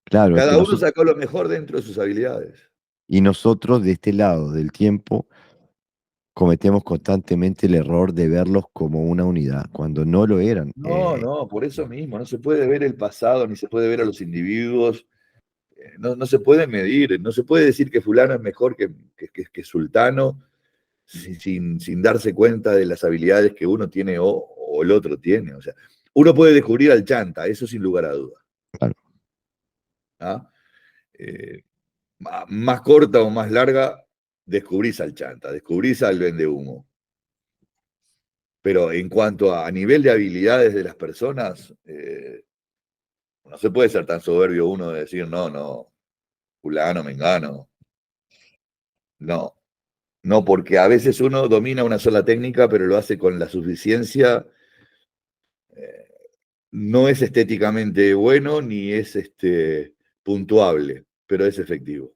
claro, es que Cada uno nosotros, sacó lo mejor dentro de sus habilidades. y nosotros de este lado del tiempo cometemos constantemente el error de verlos como una unidad, cuando no lo eran. No, no, por eso mismo, no se puede ver el pasado, ni se puede ver a los individuos, no se puede medir, no se puede decir que fulano es mejor que sultano sin darse cuenta de las habilidades que uno tiene o el otro tiene. O sea, uno puede descubrir al chanta, eso sin lugar a dudas. Claro, ¿Ah? Eh, más corta o más larga, descubrís al chanta, descubrís al vendehumo. Pero en cuanto a nivel de habilidades de las personas, no se puede ser tan soberbio uno de decir, no, no, fulano, mengano. No, no, porque a veces uno domina una sola técnica, pero lo hace con la suficiencia. eh, no es estéticamente bueno ni es puntuable, pero es efectivo.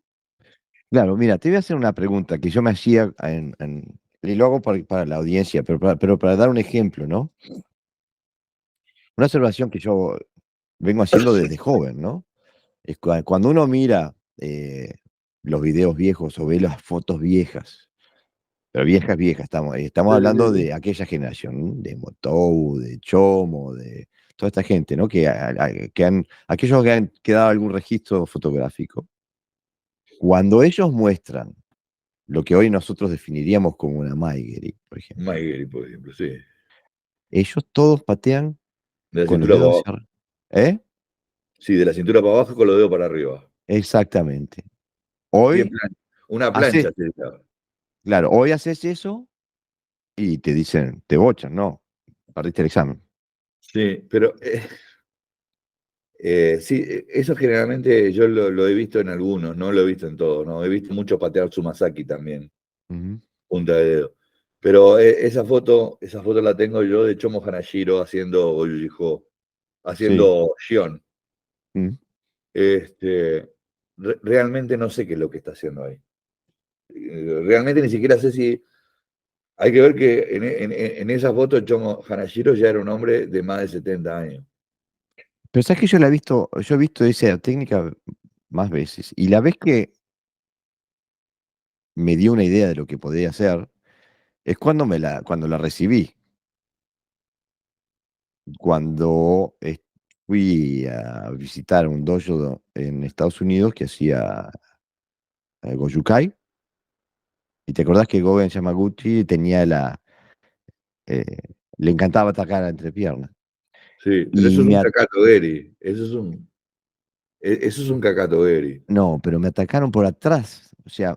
claro, mira, te voy a hacer una pregunta que yo me hacía y lo hago para la audiencia, pero para dar un ejemplo, ¿no? Una observación que yo vengo haciendo desde joven, ¿no? Es cuando uno mira los videos viejos o ve las fotos viejas, pero viejas, viejas, estamos Sí, hablando sí, de aquella generación, de Motou, de Chomo, de toda esta gente, ¿no? Aquellos que han quedado algún registro fotográfico. Cuando ellos muestran lo que hoy nosotros definiríamos como una Maigeri, por ejemplo, Maigeri, por ejemplo, sí. ellos todos patean De la con los cintura para dedos abajo. hacia ¿eh? Sí, de la cintura para abajo con los dedos para arriba. Exactamente. Bien Hoy plan. Una plancha, haces, se llama. claro, hoy haces eso y te dicen, te bochan, no, perdiste el examen. Sí, pero sí, eso generalmente yo lo he visto en algunos, no lo he visto en todos, ¿no? He visto mucho patear Tsumasaki también, Ujú. punta de dedo. Pero esa foto la tengo yo de Chomo Hanashiro haciendo Goju-Jitsu, Sí. haciendo Shion. Mm. Realmente no sé qué es lo que está haciendo ahí. Realmente ni siquiera sé si. Hay que ver que en esa foto Chomo Hanashiro ya era un hombre de más de 70 años. Pero sabes que yo he visto esa técnica más veces, y la vez que me dio una idea de lo que podía hacer, Es cuando la recibí, cuando fui a visitar un dojo en Estados Unidos que hacía Gojukai. Y te acordás que Gogen Yamaguchi tenía eh, le encantaba atacar a entrepierna. Sí, pero eso Y es un me, Kakato Eri. Eso es un Kakato Eri. no, pero me atacaron por atrás. O sea,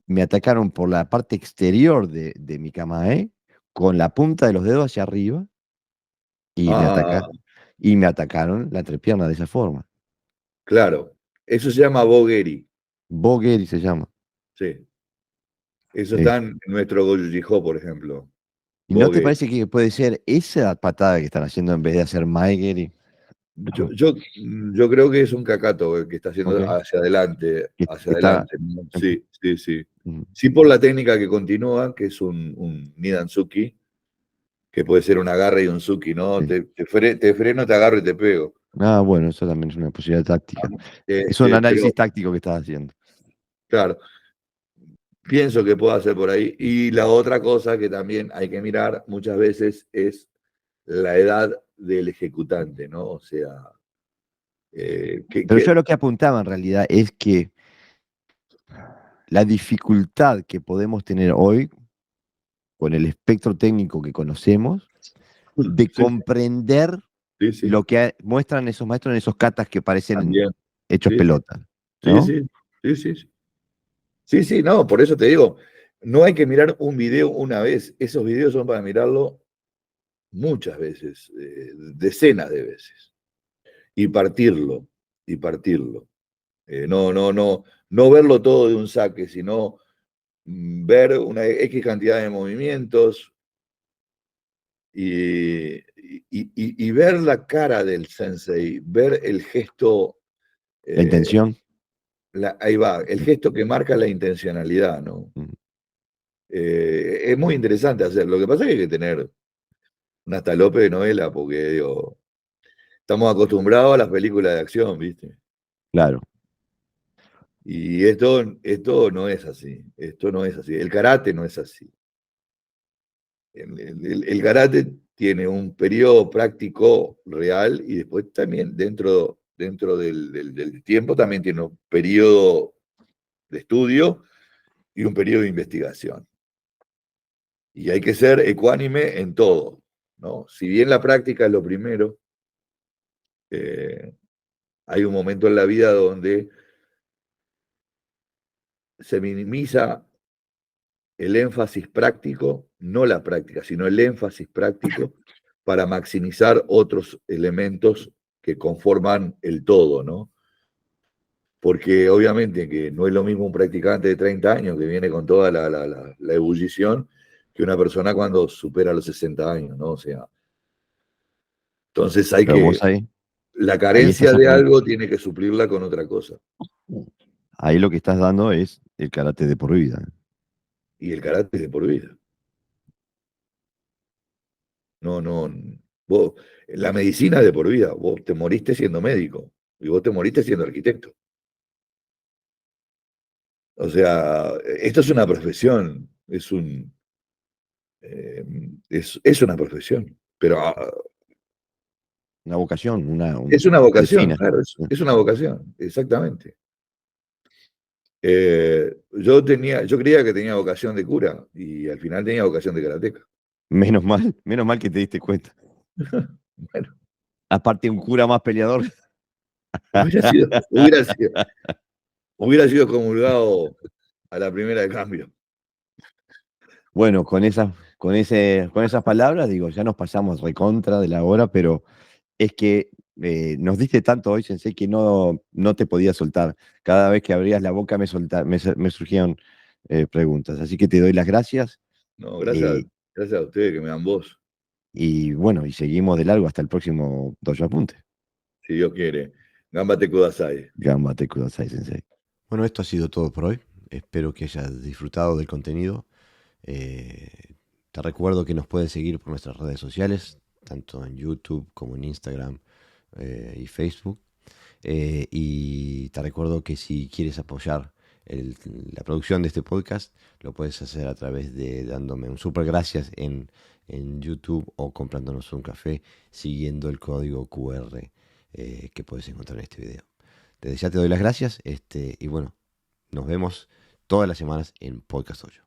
me atacaron por la parte exterior de mi camae, con la punta de los dedos hacia arriba, y Ah, y me atacaron la entrepierna de esa forma. claro. Eso se llama Bogeri. Bogeri se llama. Sí. Eso Eh, está en nuestro Goju-Jitsu, por ejemplo. ¿Y no te Bogeri. parece que puede ser esa patada que están haciendo en vez de hacer Maegeri? Yo creo que es un Kakato el que está haciendo Ok. hacia adelante, Que hacia está. adelante, ¿no? Ok. Sí, sí, sí. Mm. Sí, por la técnica que continúa, que es un Nidanzuki, que puede ser un agarre y un Zuki, ¿no? Sí. Te freno, te agarro y te pego. Ah, bueno, eso también es una posibilidad táctica. Es un Pero, análisis táctico que estás haciendo. claro, pienso que puedo hacer por ahí. Y la otra cosa que también hay que mirar muchas veces es la edad del ejecutante, ¿no? O sea, Pero yo lo que apuntaba en realidad es que la dificultad que podemos tener hoy con el espectro técnico que conocemos de sí, comprender sí, sí, lo que muestran esos maestros en esos katas que parecen también. hechos Sí, sí, pelota, sí, ¿no? sí, sí, sí, sí. Sí, sí, no, por eso te digo, no hay que mirar un video una vez, esos videos son para mirarlo muchas veces, decenas de veces, y partirlo, y partirlo. No verlo todo de un saque, sino ver una X cantidad de movimientos y ver la cara del sensei, ver el gesto, La eh, intención. ahí va, el Mm, gesto que marca la intencionalidad, ¿no? mm. Es muy interesante hacerlo. Lo que pasa es que hay que tener una talope de novela, porque digo, estamos acostumbrados a las películas de acción, ¿viste? Claro. Y esto no es así. Esto no es así. El karate no es así. El karate tiene un periodo práctico real y después también dentro del tiempo también tiene un periodo de estudio y un periodo de investigación. Y hay que ser ecuánime en todo, ¿no? Si bien la práctica es lo primero, eh, hay un momento en la vida donde se minimiza el énfasis práctico, no la práctica, sino el énfasis práctico para maximizar otros elementos que conforman el todo, ¿no? Porque obviamente que no es lo mismo un practicante de 30 años que viene con toda la ebullición que una persona cuando supera los 60 años, ¿no? O sea, entonces Pero vos la ahí estás carencia de algo tiene que suplirla con otra cosa. ahí lo que estás dando es el karate de por vida. Y el carácter de por vida. No, no. Vos, la medicina es de por vida. Vos te moriste siendo médico y vos te moriste siendo arquitecto. O sea, esto es una profesión, eh, es una profesión, pero Una vocación, es una vocación, defina. claro, es una vocación, exactamente. Yo creía que tenía vocación de cura y al final tenía vocación de karateca. Menos mal que te diste cuenta. Bueno, Aparte, un cura más peleador. hubiera sido, hubiera sido, hubiera sido comulgado a la primera de cambio. Bueno, con esas palabras, digo, ya nos pasamos recontra de la hora, pero es que nos diste tanto hoy, Sensei, que no te podía soltar. Cada vez que abrías la boca me surgían preguntas. Así que te doy las gracias No, eh, gracias a ustedes que me dan voz, y bueno, y seguimos de largo hasta el próximo Dojo Apunte. si Dios quiere. Gambate Kudasai. Gambate Kudasai, Sensei. Bueno, esto ha sido todo por hoy. Espero que hayas disfrutado del contenido. Te recuerdo que nos puedes seguir por nuestras redes sociales, tanto en YouTube como en Instagram y Facebook. Y te recuerdo que si quieres apoyar la producción de este podcast, lo puedes hacer a través de dándome un super gracias en YouTube o comprándonos un café siguiendo el código QR que puedes encontrar en este video. Desde ya te doy las gracias y bueno, nos vemos todas las semanas en Podcast Hoyo.